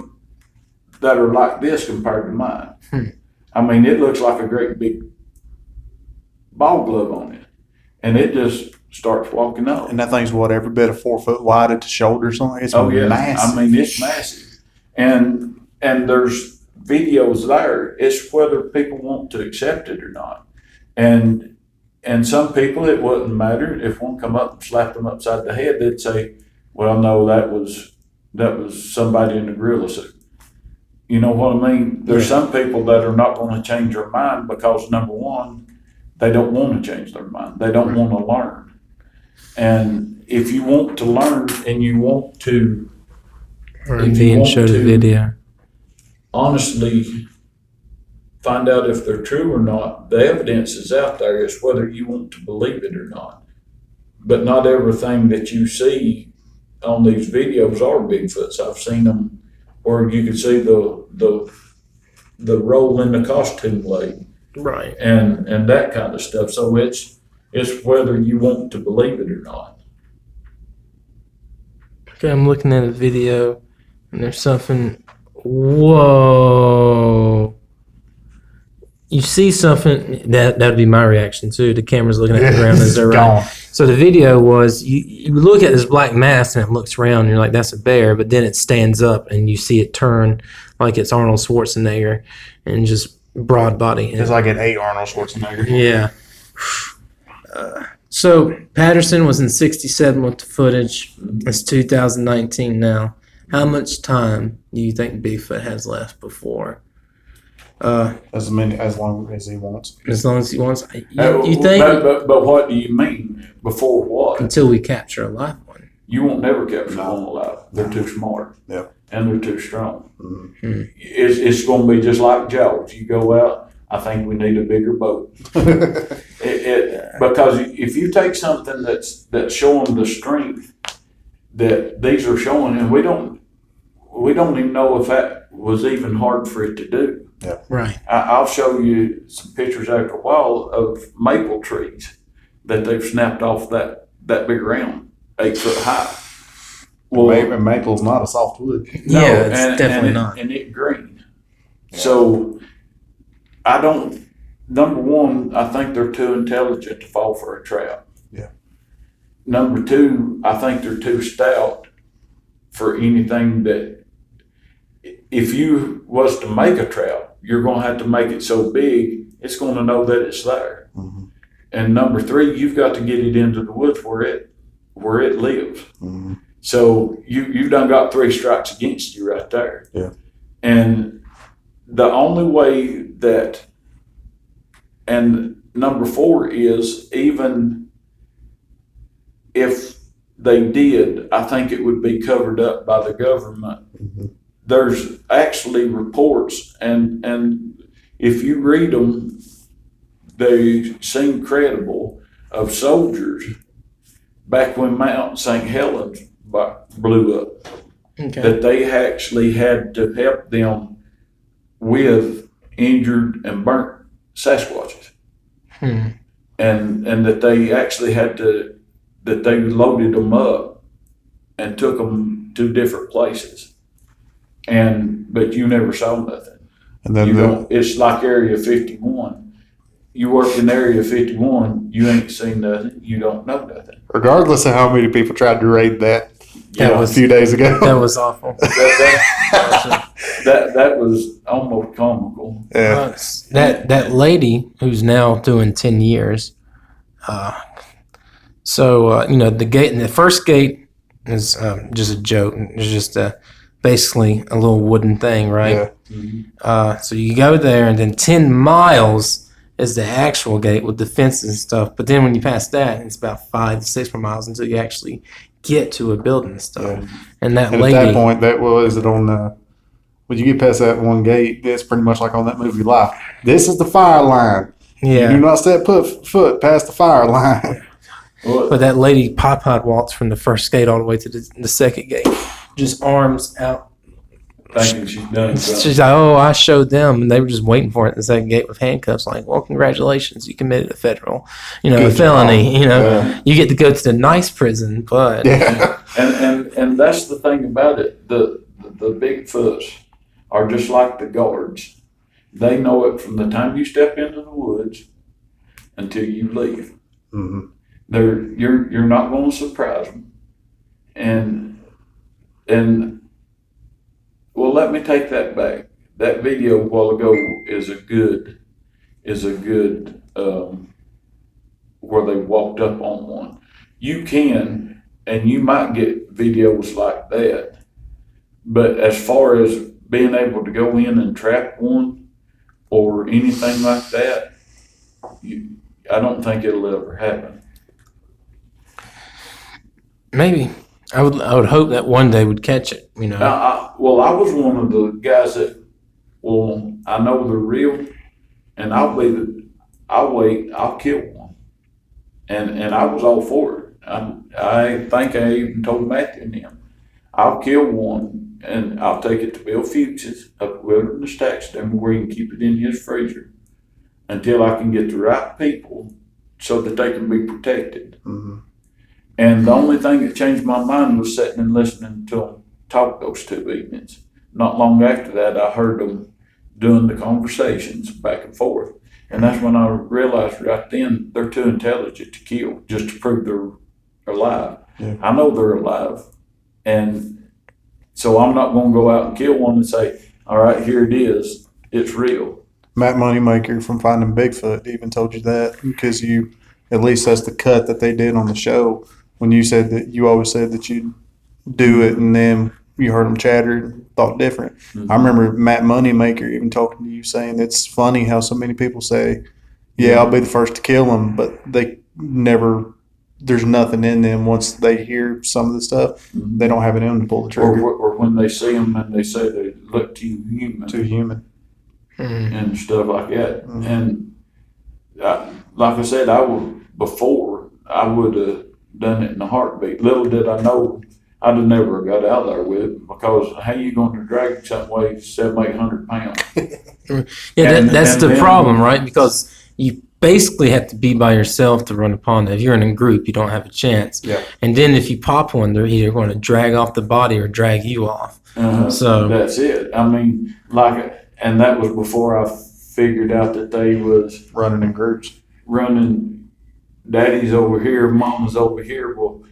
are like this compared to mine. I mean, it looks like a great big ball glove on it, and it just starts walking off. And that thing's every bit of 4 foot wide at the shoulder or something. It's massive. I mean, it's massive. And there's videos there. It's whether people want to accept it or not. And some people, it wouldn't matter if one come up and slapped them upside the head. They'd say, well, no, that was somebody in a gorilla suit. You know what I mean? There's some people that are not going to change their mind because, number one, they don't want to change their mind. They don't want to learn. And if you want to learn and you want to, show the video, honestly find out if they're true or not, the evidence is out there. It's whether you want to believe it or not. But not everything that you see on these videos are Bigfoots. I've seen them where you can see the roll in the costume leg. right? And that kind of stuff. So it's whether you want to believe it or not. Okay, I'm looking at a video, and there's something. Whoa! You see something that'd be my reaction too. The camera's looking at the ground as they're running. So the video was you look at this black mass and it looks round. And you're like, that's a bear, but then it stands up and you see it turn like it's Arnold Schwarzenegger and just broad body. It's like it ate Arnold Schwarzenegger. Yeah. So Patterson was in 67 with the footage. It's 2019 now. How much time do you think Bigfoot has left before as long as he wants. As long as he wants. You think? But what do you mean? Before what? Until we capture a live one. You won't never capture one alive. They're too smart. Yeah. And they're too strong. Mm-hmm. It's going to be just like Jaws. You go out, I think we need a bigger boat. Because if you take something that's showing the strength that these are showing, and we don't even know if that was even hard for it to do. Yeah. Right. I'll show you some pictures after a while of maple trees that they've snapped off that big round, 8 foot high. Well, maple's not a soft wood. No, it's definitely not. And it's green. Yeah. So number one, I think they're too intelligent to fall for a trap. Yeah. Number two, I think they're too stout for anything that, if you was to make a trap, you're going to have to make it so big, it's going to know that it's there. Mm-hmm. And number three, you've got to get it into the woods where it lives. Mm-hmm. So you've done got 3 strikes against you right there. Yeah. And the only way that, and number 4 is, even if they did, I think it would be covered up by the government. Mm-hmm. There's actually reports, and if you read them, they seem credible, of soldiers back when Mount St. Helens blew up, Okay. that they actually had to help them with injured and burnt Sasquatches. And that they actually that they loaded them up and took them to different places. But you never saw nothing. And then it's like Area 51. You work in Area 51, you ain't seen nothing, you don't know nothing. Regardless of how many people tried to raid that was a few days ago. That was awful. That was almost comical. Yeah. That lady who's now doing 10 years. The gate, and the first gate is just a joke. It's just basically a little wooden thing, right? Yeah. Mm-hmm. So you go there, and then 10 miles is the actual gate with the fences and stuff. But then when you pass that, it's about 5 to 6 more miles until you actually get to a building and stuff. Yeah. And that And lady. at that point, when you get past that one gate, it's pretty much like on that movie Life. This is the fire line. Yeah. You do not step foot past the fire line. But that lady pod walks from the first gate all the way to the second gate, just arms out. Thinking she's done something. She's like, oh, I showed them, and they were just waiting for it at the second gate with handcuffs. Like, well, congratulations, you committed a federal, a felony. Yeah. You get to go to the nice prison, but Yeah. And that's the thing about it. The Bigfoots are just like the guards. They know it from the time you step into the woods until you leave. Mm-hmm. You're not going to surprise them. And well, let me take that back. That video a while ago is a good where they walked up on one. You can, and you might get videos like that, but as far as being able to go in and trap one or anything like that, I don't think it'll ever happen. maybe I would hope that one day would catch it. I was one of the guys that, I know they're real, and I'll wait, I'll kill one. And I was all for it. I think I even told Matthew and him, I'll kill one and I'll take it to Bill Fuchs's up Wilderness Taxidermy where he can keep it in his freezer until I can get the right people so that they can be protected. Mm-hmm. And the only thing that changed my mind was sitting and listening to them talk those 2 evenings. Not long after that, I heard them doing the conversations back and forth. And that's when I realized right then they're too intelligent to kill just to prove they're alive. Yeah. I know they're alive. And so I'm not going to go out and kill one and say, all right, here it is. It's real. Matt Moneymaker from Finding Bigfoot even told you that because at least that's the cut that they did on the show when you said that you always said that you'd do it and then you heard them chatter, thought different. Mhm. I remember Matt Moneymaker even talking to you saying it's funny how so many people say, "Yeah, I'll be the first to kill them," but they never. There's nothing in them once they hear some of the stuff. Mhm. They don't have it in them to pull the trigger. Or when they see them and they say they look too human. Too human. And stuff like that. Mhm. And like I said, I would have done it in a heartbeat. Little did I know I'd have never got out there with it, because how you going to drag something weighing 700-800 pounds? Yeah, that's And the then- problem, right? Because you basically have to be by yourself to run a pond. If you're in a group, you don't have a chance. Yeah. And then if you pop one, they're either going to drag off the body or drag you off. So- that's it. I mean, and that was before I figured out that they was Running in groups. running, daddy's over here, mama's over here. Well,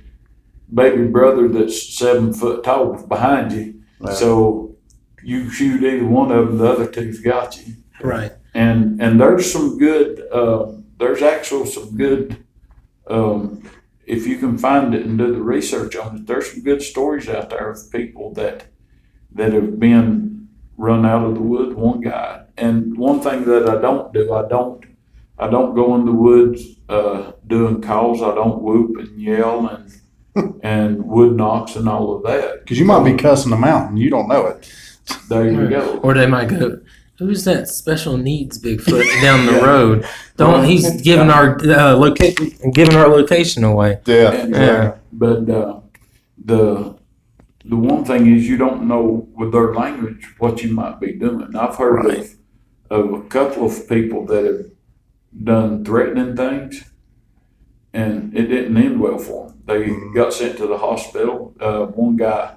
baby brother that's 7 foot tall is behind you. Right. So you shoot either one of them, the other two's got you. Right. And there's some good, there's actual some good, if you can find it and do the research on it, there's some good stories out there of people that have been run out of the woods. One guy, and one thing that I don't do, I don't go in the woods doing calls. I don't whoop and yell and wood knocks and all of that. Because you might be cussing them out and you don't know it. There you go. Or they might go, "Who's that special needs Bigfoot down the Yeah. road? He's giving our location away." Yeah. And, Yeah. But the one thing is, you don't know with their language what you might be doing. I've heard Right. of a couple of people that have done threatening things, and it didn't end well for them. They got sent to the hospital. One guy,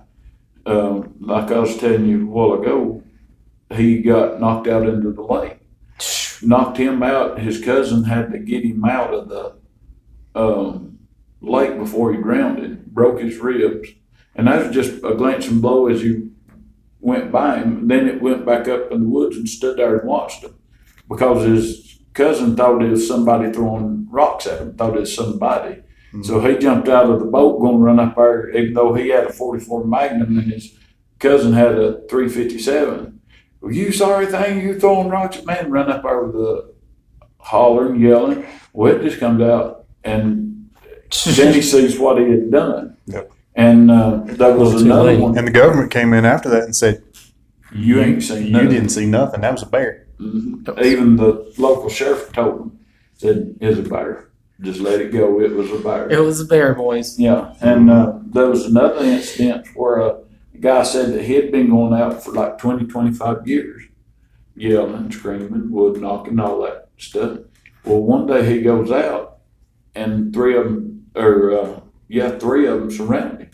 like I was telling you a while ago, he got knocked out into the lake. Knocked him out. His cousin had to get him out of the lake before he drowned. Broke his ribs. And that was just a glancing blow as you went by him. Then it went back up in the woods and stood there and watched him, because his cousin thought it was somebody throwing rocks at him, thought it was somebody. So he jumped out of the boat, going to run up there, even though he had a 44 Magnum and his cousin had a 357. "Well, you sorry thing, you throwing rocks at me," and run up over the hollering, yelling. Well, it just comes out, and then he sees what he had done. Yep. And that was Too another late. one. And the government came in after that and said, You ain't seen "You nothing. didn't see nothing. That was a bear." Mhm. Even the local sheriff told him, said, "It's a bear. Just let it go. It was a bear." It was a bear, boys. Yeah, and there was another incident where a guy said that he had been going out for like 20, 25 years, yelling, screaming, wood knocking, all that stuff. Well, one day he goes out, and three of them surround him.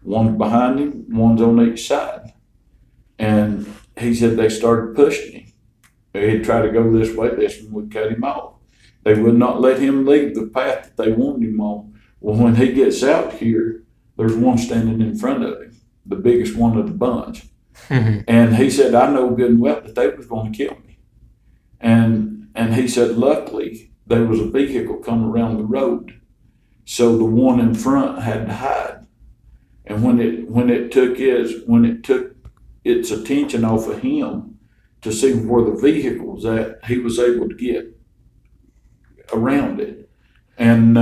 One's behind him, one's on each side. And he said they started pushing him. He'd try to go this way, this one would cut him off. They would not let him leave the path that they wanted him on. Well, when he gets out here, there's one standing in front of him, the biggest one of the bunch. And he said, "I know good and well that they was going to kill me." And he said, luckily, there was a vehicle coming around the road. So the one in front had to hide. And when it took its attention off of him to see where the vehicle was at, he was able to get around it. And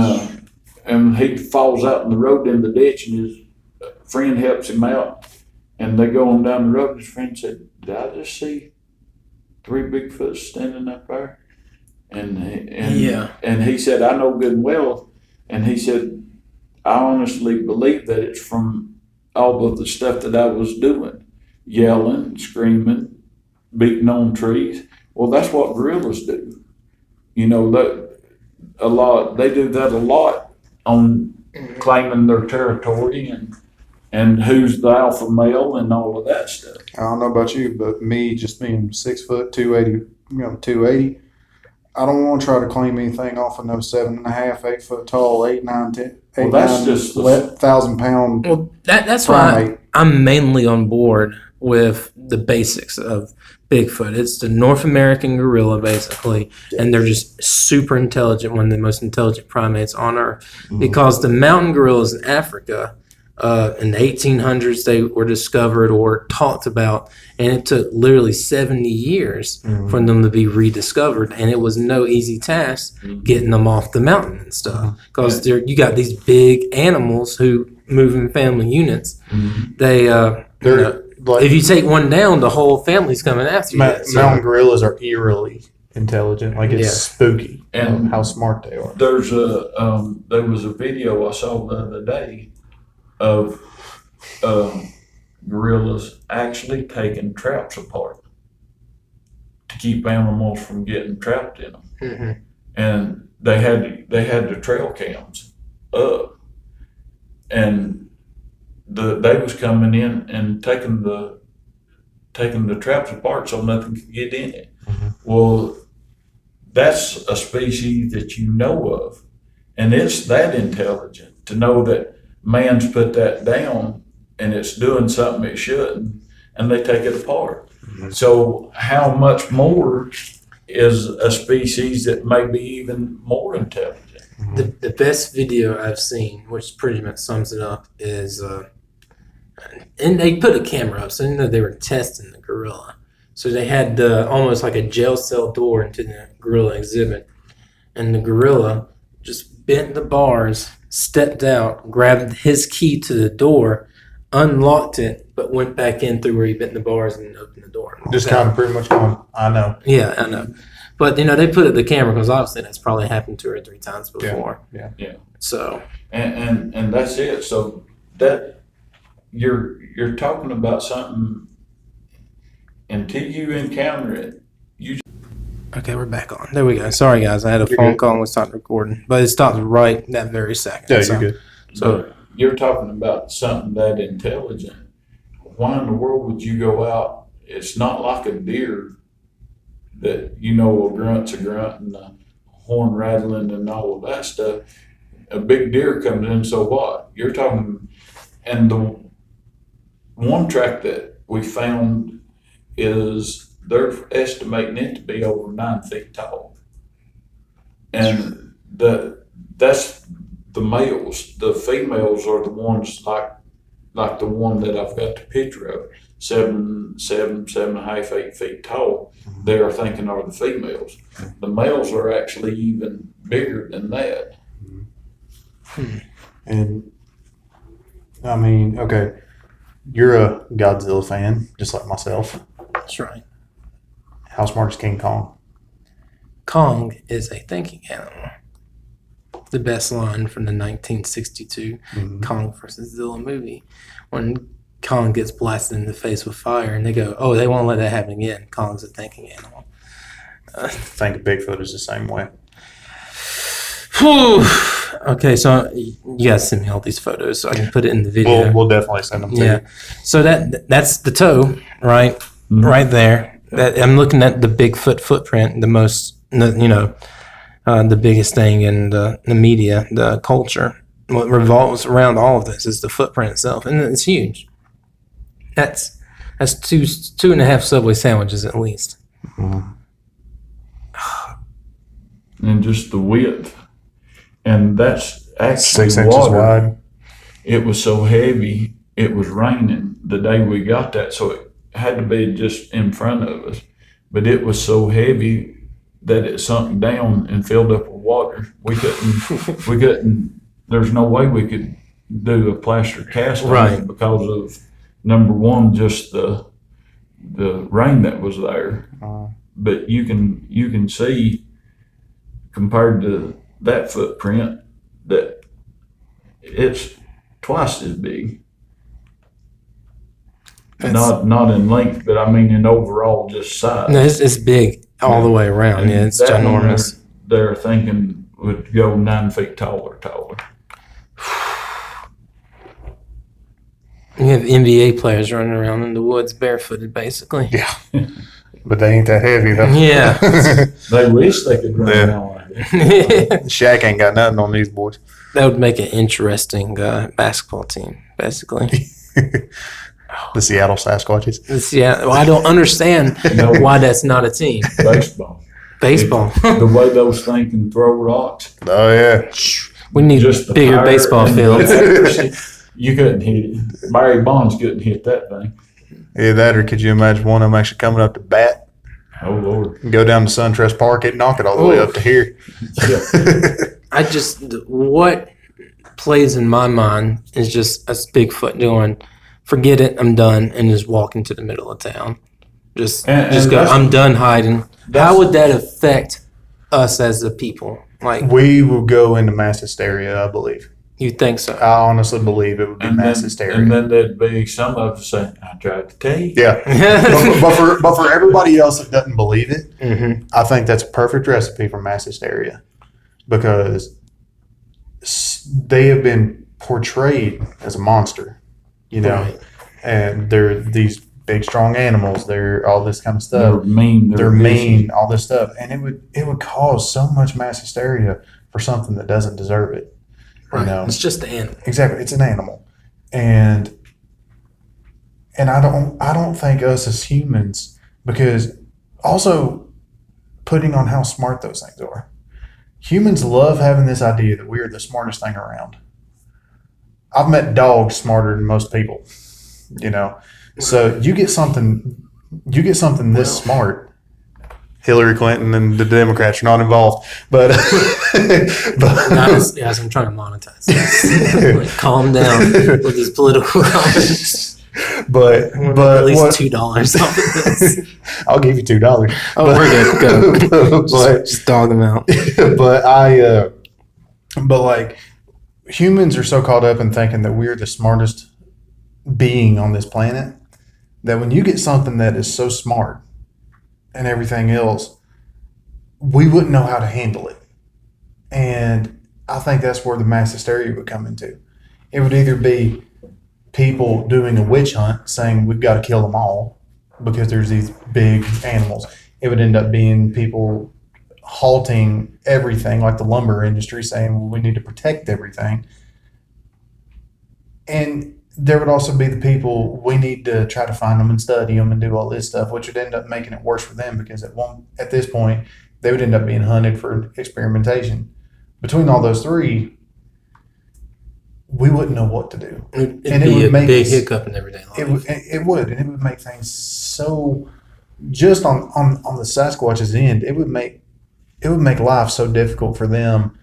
he falls out in the road in the ditch, and his friend helps him out. And they go on down the road, and his friend said, "Did I just see 3 Bigfoots standing up there?" And he said, "I know good and well." And he said, "I honestly believe that it's from all of the stuff that I was doing, yelling, screaming, beating on trees." Well, that's what gorillas do. You know, they do that a lot on claiming their territory and who's the alpha male and all of that stuff. I don't know about you, but me, just being 6 foot, 280, 280, I don't want to try to claim anything off of no 7.5, 8 foot tall, 8, 9, 10, Well, that's just 1,000-pound Well, that's why primate. I'm mainly on board with the basics of Bigfoot. It's the North American gorilla, basically, and they're just super intelligent, one of the most intelligent primates on Earth. Because the mountain gorillas in Africa, In the 1800s, they were discovered or talked about, and it took literally 70 years for them to be rediscovered, and it was no easy task getting them off the mountain and stuff, because you got these big animals who move in family units. If you take one down, the whole family's coming after you. Mountain gorillas are eerily intelligent. Like, it's spooky And how smart they are. there was a video I saw the other day of gorillas actually taking traps apart to keep animals from getting trapped in them. And they had the trail cams up, and they was coming in and taking the traps apart so nothing could get in it. Well, that's a species that you know of, and it's that intelligent to know that man's put that down and it's doing something it shouldn't, and they take it apart. So how much more is a species that may be even more intelligent? The best video I've seen, which pretty much sums it up, is and they put a camera up, so you know they were testing the gorilla. So they had almost like a jail cell door into the gorilla exhibit, and the gorilla just bent the bars, stepped out, grabbed his key to the door, unlocked it, but went back in through where he bent the bars and opened the door. Just kind of pretty much going, I know. Yeah, I know. But, they put it the camera because obviously that's probably happened 2 or 3 times before. Yeah. So. And that's it. So that you're talking about something until you encounter it. Okay, we're back on. There we go. Sorry, guys. I had a phone call and we stopped recording. But it stopped right that very second. Yeah, you're good. So you're talking about something that intelligent. Why in the world would you go out? It's not like a deer that a grunt's a grunt and a horn rattling and all of that stuff. A big deer comes in, so what? You're talking, and the one track that we found is they're estimating it to be over 9 feet tall. And that's the males. The females are the ones like the one that I've got the picture of, 7.5, 8 feet tall. They are thinking are the females. The males are actually even bigger than that. And I mean, okay, you're a Godzilla fan, just like myself. That's right. How smart is King Kong? Kong is a thinking animal. The best line from the 1962 Kong versus Zilla movie, when Kong gets blasted in the face with fire, and they go, "Oh, they won't let that happen again." Kong's a thinking animal. I think Bigfoot is the same way. Okay, so you guys send me all these photos so I can put it in the video. We'll definitely send them to you. So that's the toe, right? Right there. That I'm looking at the Bigfoot footprint, the most, the biggest thing in the media, the culture. What revolves around all of this is the footprint itself, and it's huge. That's 2.5 Subway sandwiches at least. And just the width. And that's actually 6 inches water. wide. It was so heavy, it was raining the day we got that, so it had to be just in front of us. But it was so heavy that it sunk down and filled up with water. We couldn't, there's no way we could do a plaster cast on it because of, number one, just the rain that was there. But you can see, compared to that footprint, that it's twice as big. Not in length, but I mean in overall just size. No, it's big all the way around. And it's that ginormous. They're thinking would go 9 feet taller. You have NBA players running around in the woods barefooted, basically. Yeah. But they ain't that heavy, though. Yeah. They wish they could run around like that. Shaq ain't got nothing on these boys. That would make an interesting basketball team, basically. The Seattle Sasquatches. Yeah, well, I don't understand why that's not a team. Baseball. The way those things can throw rocks. Oh, yeah. We need Just the bigger power baseball and fields. the accuracy. You couldn't hit it. Barry Bonds couldn't hit that thing. Either that, or could you imagine one of them actually coming up to bat, Oh Lord. and go down to SunTrust Park and knock it all the way up to here? What plays in my mind is just us Bigfoot doing, forget it, I'm done, and just walking to the middle of town. Just go, I'm done hiding. How would that affect us as the people? Like, We will go into mass hysteria, I believe. you think so? I honestly believe it would be mass hysteria. And then there'd be some of us saying, I tried to tell you. Yeah. but for everybody else that doesn't believe it, I think that's a perfect recipe for mass hysteria, because they have been portrayed as a monster, Right. and they're these big, strong animals. They're all this kind of They're stuff. mean. They're mean, all this stuff, and it would cause so much mass hysteria for something that doesn't deserve it. Right. You know? It's just the animal. Exactly, it's an animal, and I don't think us as humans, because also putting on how smart those things are. Humans love having this idea that we are the smartest thing around. I've met dogs smarter than most people, So you get something this smart. Hillary Clinton and the Democrats are not involved, but Guys, I'm trying to monetize this. Like, calm down with these political comments. but At least $2 off of this. I'll give you $2. Oh, we're good. Go. Just dog them out. But like, humans are so caught up in thinking that we're the smartest being on this planet, that when you get something that is so smart and everything else, we wouldn't know how to handle it. And I think that's where the mass hysteria would come into. It would either be people doing a witch hunt saying we've got to kill them all because there's these big animals. It would end up being people halting everything, like the lumber industry, saying, well, we need to protect everything. And there would also be the people, we need to try to find them and study them and do all this stuff, which would end up making it worse for them, because at this point, they would end up being hunted for experimentation. Between all those three, we wouldn't know what to do. It'd be a big hiccup in everyday life. It would, and it would make things so, just on the Sasquatch's end, it would make life so difficult for them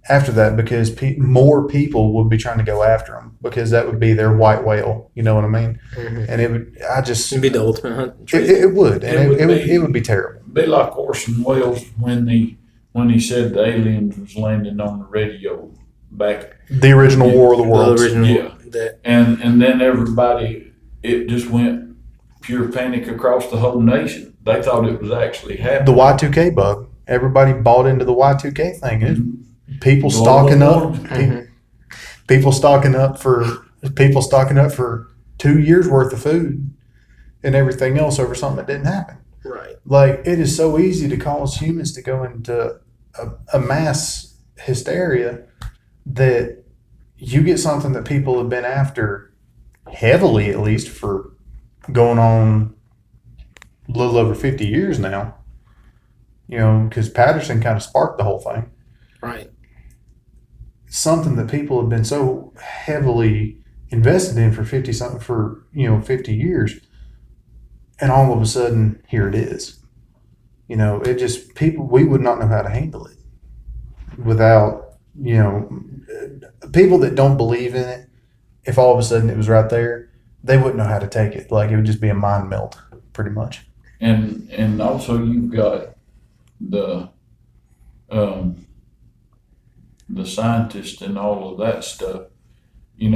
after that, because more people would be trying to go after them, because that would be their white whale. You know what I mean? Mm-hmm. And it'd be the ultimate hunt. It would, and it would be terrible. Be like Orson Welles when he said the aliens was landing on the radio back. The original War of the Worlds. And then everybody, it just went pure panic across the whole nation. They thought it was actually happening. The Y2K bug. Everybody bought into the Y2K thing. Mm-hmm. People stocking up. Mm-hmm. People stocking up for 2 years worth of food and everything else over something that didn't happen. Right. Like, it is so easy to cause humans to go into a mass hysteria that you get something that people have been after heavily, at least for going on a little over 50 years now. Because Patterson kind of sparked the whole thing. Right. Something that people have been so heavily invested in for 50 years, and all of a sudden here it is. It just, we would not know how to handle it without, people that don't believe in it. If all of a sudden it was right there, they wouldn't know how to take it. Like, it would just be a mind melt, pretty much. And also you've got the scientists and all of that stuff. They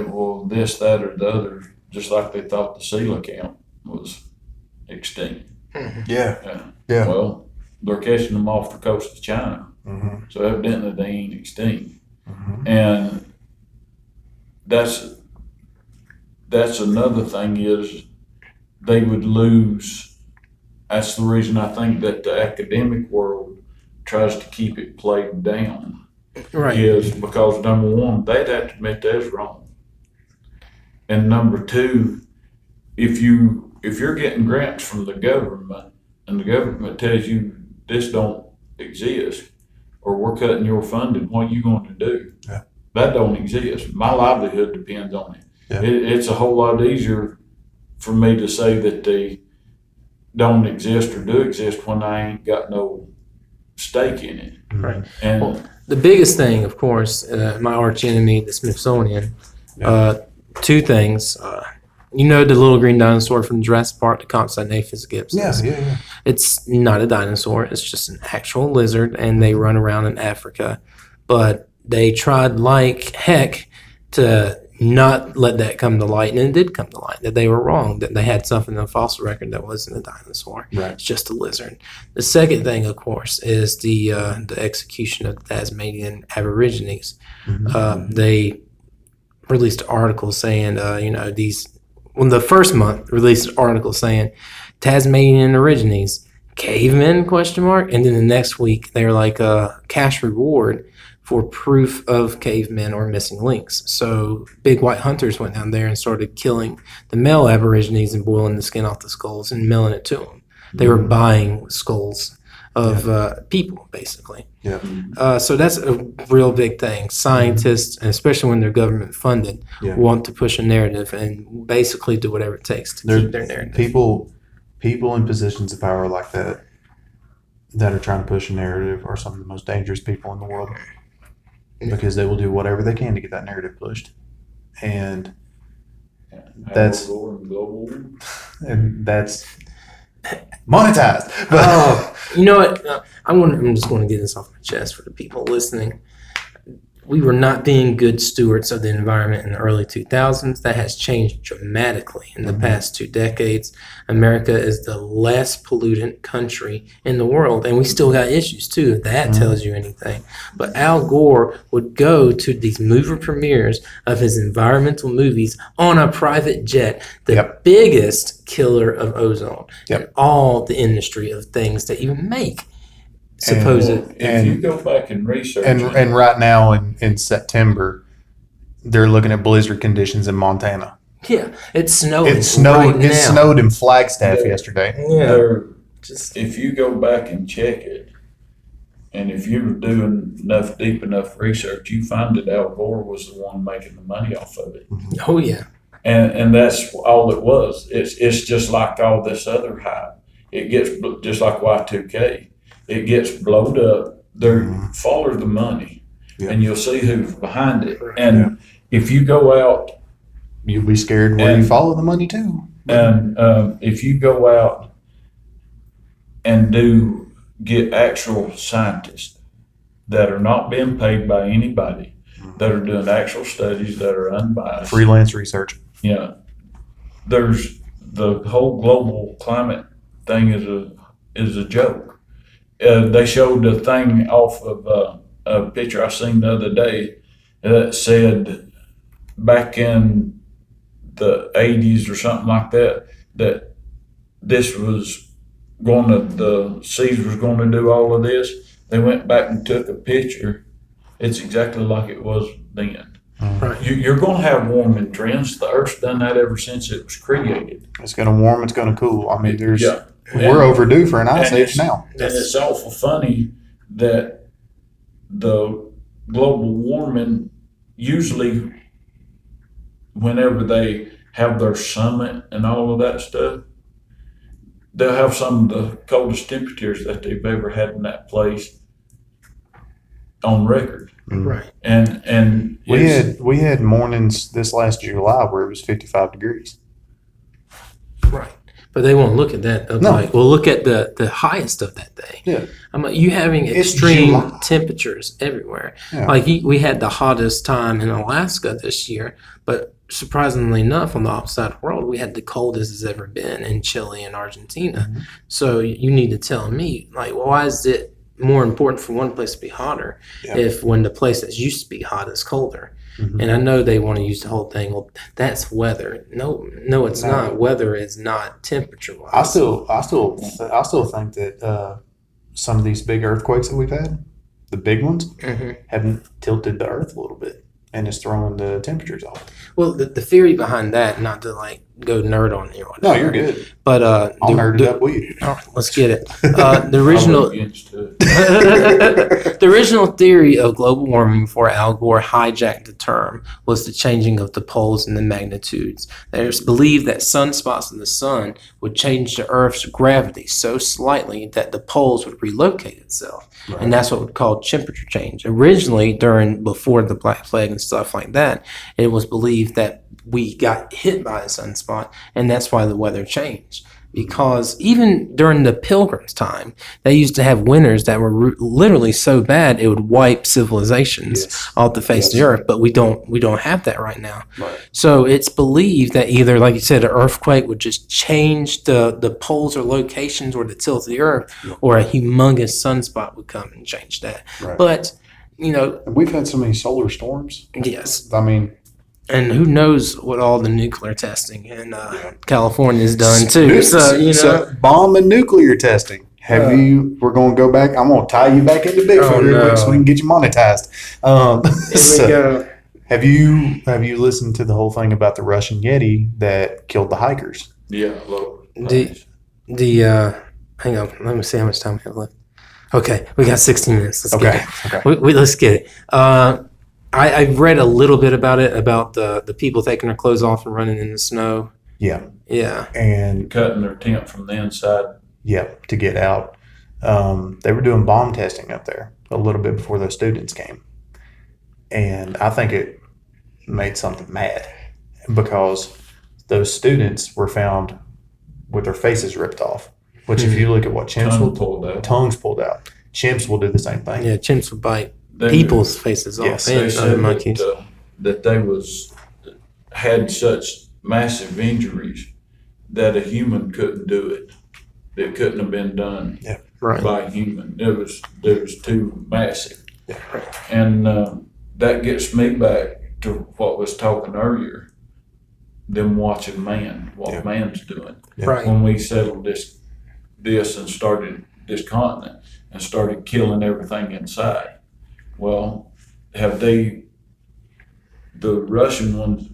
will this, that, or the other, just like they thought the coelacanth was extinct. Mm-hmm. Yeah. Well, they're catching them off the coast of China. Mm-hmm. So evidently they ain't extinct. Mm-hmm. And that's another thing, is they would lose. That's the reason I think that the academic world tries to keep it played down. Right. Is because, number one, they'd have to admit that's wrong. And number two, if you're getting grants from the government and the government tells you this don't exist, or we're cutting your funding, what are you going to do? Yeah. That don't exist. My livelihood depends on it. Yeah. It's a whole lot easier for me to say that they don't exist or do exist when I ain't got no stake in it. Right. And Well, the biggest thing, of course, my arch enemy, the Smithsonian, two things. You know the little green dinosaur from Jurassic Park, the Compsognathus gibbs. Yeah. It's not a dinosaur. It's just an actual lizard, and they run around in Africa. But they tried like heck to not let that come to light, and it did come to light that they were wrong, that they had something in the fossil record that wasn't a dinosaur. Right. It's just a lizard. The second thing, of course, is the execution of the Tasmanian Aborigines. They released an article saying, the first month released an article saying Tasmanian Aborigines, cavemen, ? And then the next week they're like a cash reward for proof of cavemen or missing links. So big white hunters went down there and started killing the male Aborigines and boiling the skin off the skulls and mailing it to them. They were buying skulls of people, basically. Yeah. So that's a real big thing. Scientists, and especially when they're government funded, want to push a narrative and basically do whatever it takes to keep their narrative. People in positions of power like that are trying to push a narrative are some of the most dangerous people in the world, because they will do whatever they can to get that narrative pushed. And that's monetized. But you know what? I'm just going to get this off my chest for the people listening. We were not being good stewards of the environment in the early 2000s. That has changed dramatically in the past 2 decades. America is the less pollutant country in the world, and we still got issues too, if that tells you anything. But Al Gore would go to these movie premieres of his environmental movies on a private jet, the biggest killer of ozone in all the industry of things that you make. If you go back and research and right now in September, they're looking at blizzard conditions in Montana. Yeah, it's snowing. It snowed in Flagstaff yesterday. Yeah. If you go back and check it, and if you were doing deep enough research, you find that Al Gore was the one making the money off of it. Oh yeah. And that's all it was. It's just like all this other hype. It gets just like Y2K. It gets blowed up. They follow the money, and you'll see who's behind it. And if you go out, you'll be scared where you follow the money too. And if you go out and get actual scientists that are not being paid by anybody, that are doing actual studies that are unbiased, freelance research. Yeah, there's the whole global climate thing is a joke. They showed a thing off of a picture I seen the other day that said back in the 80s or something like that, that this was the seas was going to do all of this. They went back and took a picture. It's exactly like it was then. Right. You're going to have warming trends. The Earth's done that ever since it was created. It's going to warm. It's going to cool. I mean, Yeah. We're overdue for an ice age now. And it's awful funny that the global warming, usually whenever they have their summit and all of that stuff, they'll have some of the coldest temperatures that they've ever had in that place on record. Right. And we had mornings this last July where it was 55 degrees. Right. But they won't look at that. They'll look at the highest of that day. Yeah. I'm like, you having extreme temperatures everywhere. Yeah. Like we had the hottest time in Alaska this year, but surprisingly enough, on the opposite side of the world, we had the coldest it's ever been in Chile and Argentina. Mm-hmm. So you need to tell me, like, why is it more important for one place to be hotter if when the place that's used to be hot is colder? Mm-hmm. And I know they want to use the whole thing. Well, that's weather. No, it's not. Weather is not temperature-wise. I still think that some of these big earthquakes that we've had, the big ones, haven't tilted the Earth a little bit. and it's throwing the temperatures off. Well, the theory behind that, not to like go nerd on you or whatever. No, you're good. But I'll nerd it up with you. Oh, let's get it. The original I'm against it. the original theory of global warming before Al Gore hijacked the term was the changing of the poles and the magnitudes. There's believed that sunspots in the sun would change the Earth's gravity so slightly that the poles would relocate itself. Right. And that's what we call temperature change. Originally, before the Black Plague and stuff like that, it was believed that we got hit by a sunspot, and that's why the weather changed. Because even during the Pilgrims' time, they used to have winters that were literally so bad it would wipe civilizations off the face of the earth. But we don't have that right now. Right. So it's believed that either, like you said, an earthquake would just change the poles or locations or the tilt of the earth, or a humongous sunspot would come and change that. Right. But we've had so many solar storms. yes. I mean, And who knows what all the nuclear testing in California is done too. So bomb and nuclear testing. We're going to go back. I'm going to tie you back into Bigfoot real quick so we can get you monetized. Here we go. Have you listened to the whole thing about the Russian Yeti that killed the hikers? Yeah, look. Hang on, let me see how much time we have left. Okay, we got 16 minutes. Let's get it. Okay. Let's get it. I've read a little bit about it, about the people taking their clothes off and running in the snow. Yeah. Yeah. And Cutting their tent from the inside. yeah, to get out. They were doing bomb testing up there a little bit before those students came. And I think it made something mad because those students were found with their faces ripped off, which if you look at what chimps tongues pulled out. Chimps will do the same thing. Yeah, chimps will bite people's faces off Yes, and other monkeys. That they had such massive injuries that a human couldn't do it. It couldn't have been done Right. by a human. It was too massive. Yeah. And that gets me back to what was talking earlier, them watching what man's doing. Yeah. Right. When we settled this and started this continent and started killing everything inside. Well, the Russian ones,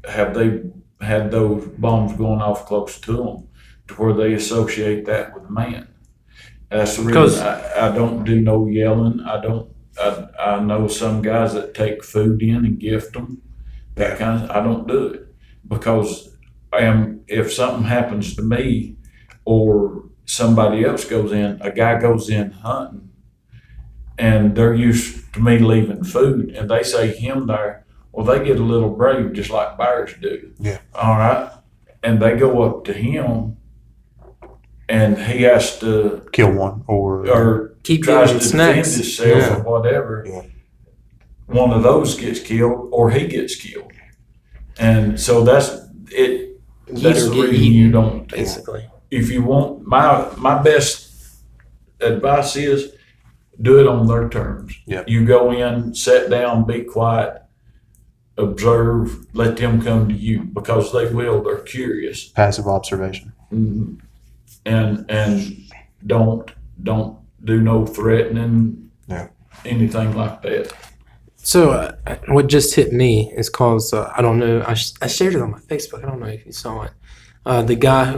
have they had those bombs going off close to them to where they associate that with man? That's the reason I don't do no yelling. I know some guys that take food in and gift them. That kind of, I don't do it because if something happens to me or somebody else goes in, a guy goes in hunting and they're used to me leaving food and they say him there, well, they get a little brave just like bears do. Yeah. All right. And they go up to him and he has to Kill one or keep tries giving to defend snacks. himself or whatever. Yeah. One of those gets killed or he gets killed. And so that's it. That's the reason you don't. Basically. If you want, my best advice is do it on their terms. Yeah. You go in, sit down, be quiet, observe, let them come to you because they will. They're curious. passive observation. Mm-hmm. And don't do no threatening, anything like that. So what just hit me is cause I don't know. I shared it on my Facebook. I don't know if you saw it. The guy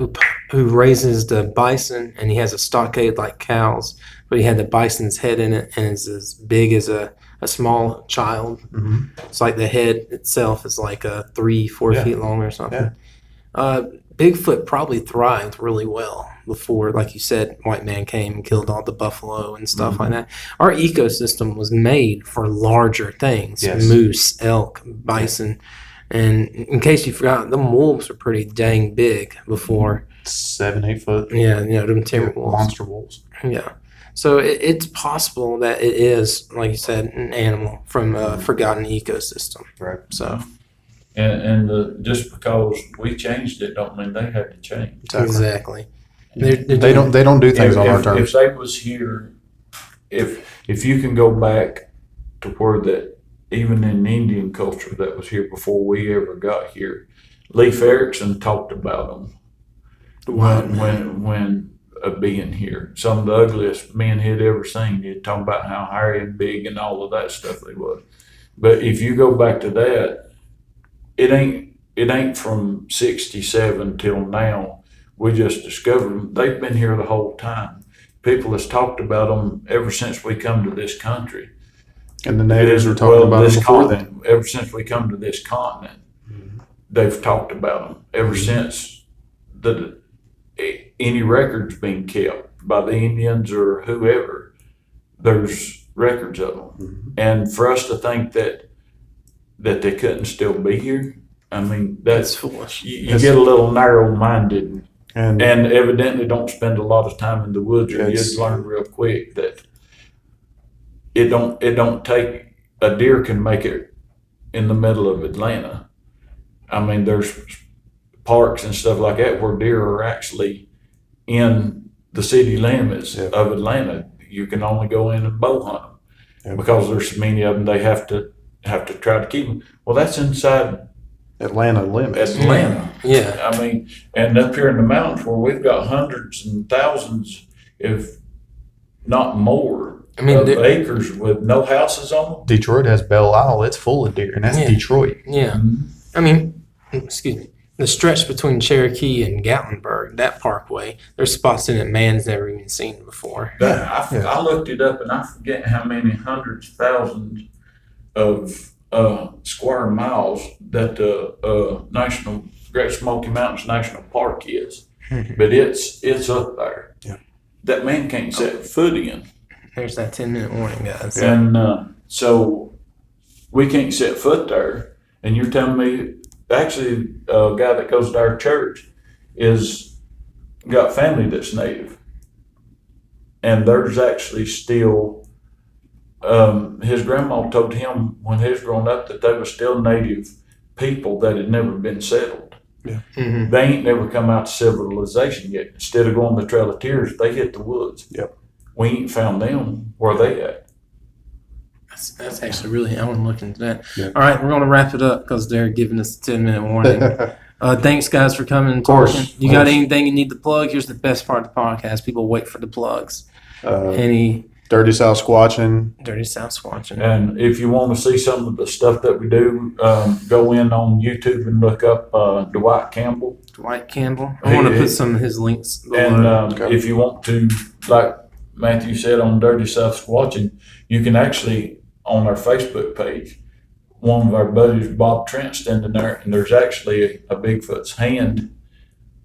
who raises the bison and he has a stockade like cows, but he had the bison's head in it and it's as big as a small child. Mm-hmm. It's like the head itself is like 3-4 feet long or something. Yeah. Bigfoot probably thrived really well before, like you said, white man came and killed all the buffalo and stuff like that. Our ecosystem was made for larger things, moose, elk, bison. And in case you forgot, them wolves were pretty dang big before. 7-8 foot. Yeah, them timber wolves. Monster wolves. Yeah. So it's possible that it is, like you said, an animal from a forgotten ecosystem. Right. So. And just because we changed it, don't mean they had to change. Exactly. They don't do things on our terms. If they was here, if you can go back to where that, even in Indian culture that was here before we ever got here, Leif Erikson talked about them when being here. Some of the ugliest men he'd ever seen. He'd talk about how hairy and big and all of that stuff they was. But if you go back to that, it ain't from 67 till now. We just discovered them. They've been here the whole time. People has talked about them ever since we come to this country. And the natives were talking about them before then. Ever since we come to this continent, they've talked about them. Ever since any records being kept by the Indians or whoever, there's records of them. And for us to think that they couldn't still be here, I mean, that's foolish. You get a little narrow-minded, and evidently don't spend a lot of time in the woods, or you'd learn real quick that it don't take a deer can make it in the middle of Atlanta. I mean, there's parks and stuff like that where deer are actually in the city limits of Atlanta. You can only go in and bow hunt them because there's so many of them. They have to try to keep them. Well, that's inside Atlanta limits. Atlanta. Yeah. I mean, and up here in the mountains where we've got hundreds and thousands, if not more, of acres with no houses on them. Detroit has Belle Isle. It's full of deer, and that's Detroit. Yeah. I mean, excuse me. The stretch between Cherokee and Gatlinburg, that parkway, there's spots in it man's never even seen before. I looked it up, and I forget how many hundreds, thousands of square miles that the National Great Smoky Mountains National Park is, but it's up there. Yeah, that man can't set foot in. There's that 10-minute warning, guys. And so we can't set foot there. And you're telling me, actually, a guy that goes to our church is got family that's native, and there's actually still. His grandma told him when he was growing up that they were still native people that had never been settled. Yeah. They ain't never come out to civilization yet. Instead of going the Trail of Tears, they hit the woods. Yep. We ain't found them. Where they at? That's actually really, I want to look into that. Yeah. All right, we're going to wrap it up because they're giving us a 10-minute warning. Thanks, guys, for coming and talking. You got anything you need to plug? Here's the best part of the podcast. People wait for the plugs. Any Dirty South Squatching. Dirty South Squatching. And if you want to see some of the stuff that we do, go in on YouTube and look up Dwight Campbell. Dwight Campbell. I want to put some of his links below. And if you want to, like Matthew said on Dirty South Squatching, you can actually, on our Facebook page, one of our buddies, Bob Trent, standing there, and there's actually a Bigfoot's hand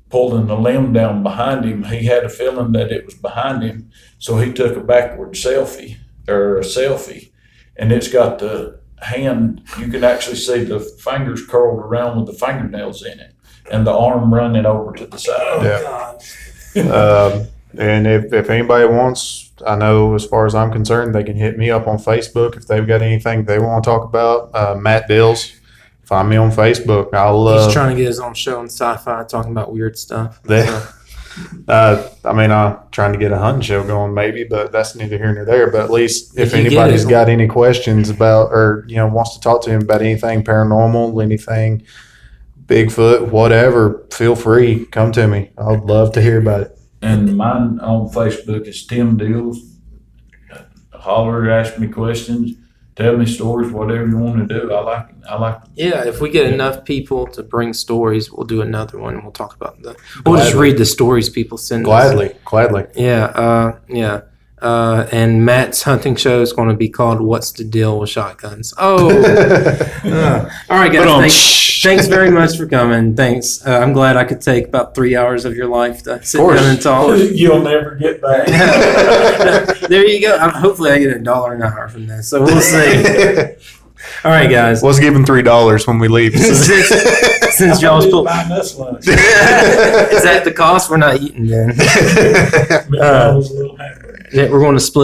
pulling the limb down behind him. He had a feeling that it was behind him, so he took a backward selfie, and it's got the hand, you can actually see the fingers curled around with the fingernails in it, and the arm running over to the side. God. And if anybody wants, I know as far as I'm concerned, they can hit me up on Facebook if they've got anything they want to talk about. Matt Dills, find me on Facebook. He's trying to get his own show on Sci-Fi, talking about weird stuff. I'm trying to get a hunting show going maybe, but that's neither here nor there. But at least if anybody's got any questions about, or wants to talk to him about anything paranormal, anything Bigfoot, whatever, feel free, come to me. I'd love to hear about it. And mine on Facebook is Tim Deals. Holler, ask me questions, tell me stories, whatever you want to do. I like. Yeah, if we get enough people to bring stories, we'll do another one. We'll talk about that. We'll just read the stories people send us. Gladly. Yeah. And Matt's hunting show is going to be called "What's the Deal with Shotguns?" Oh, all right, guys. Thanks very much for coming. Thanks. I'm glad I could take about 3 hours of your life to sit down and talk. You'll never get back. There you go. Hopefully, I get $1 an hour from this. So we'll see. All right, guys. Let's give them $3 when we leave. Since y'all's buying us lunch. Is that the cost? We're not eating then. I was a little happy. Yeah, we're going to split.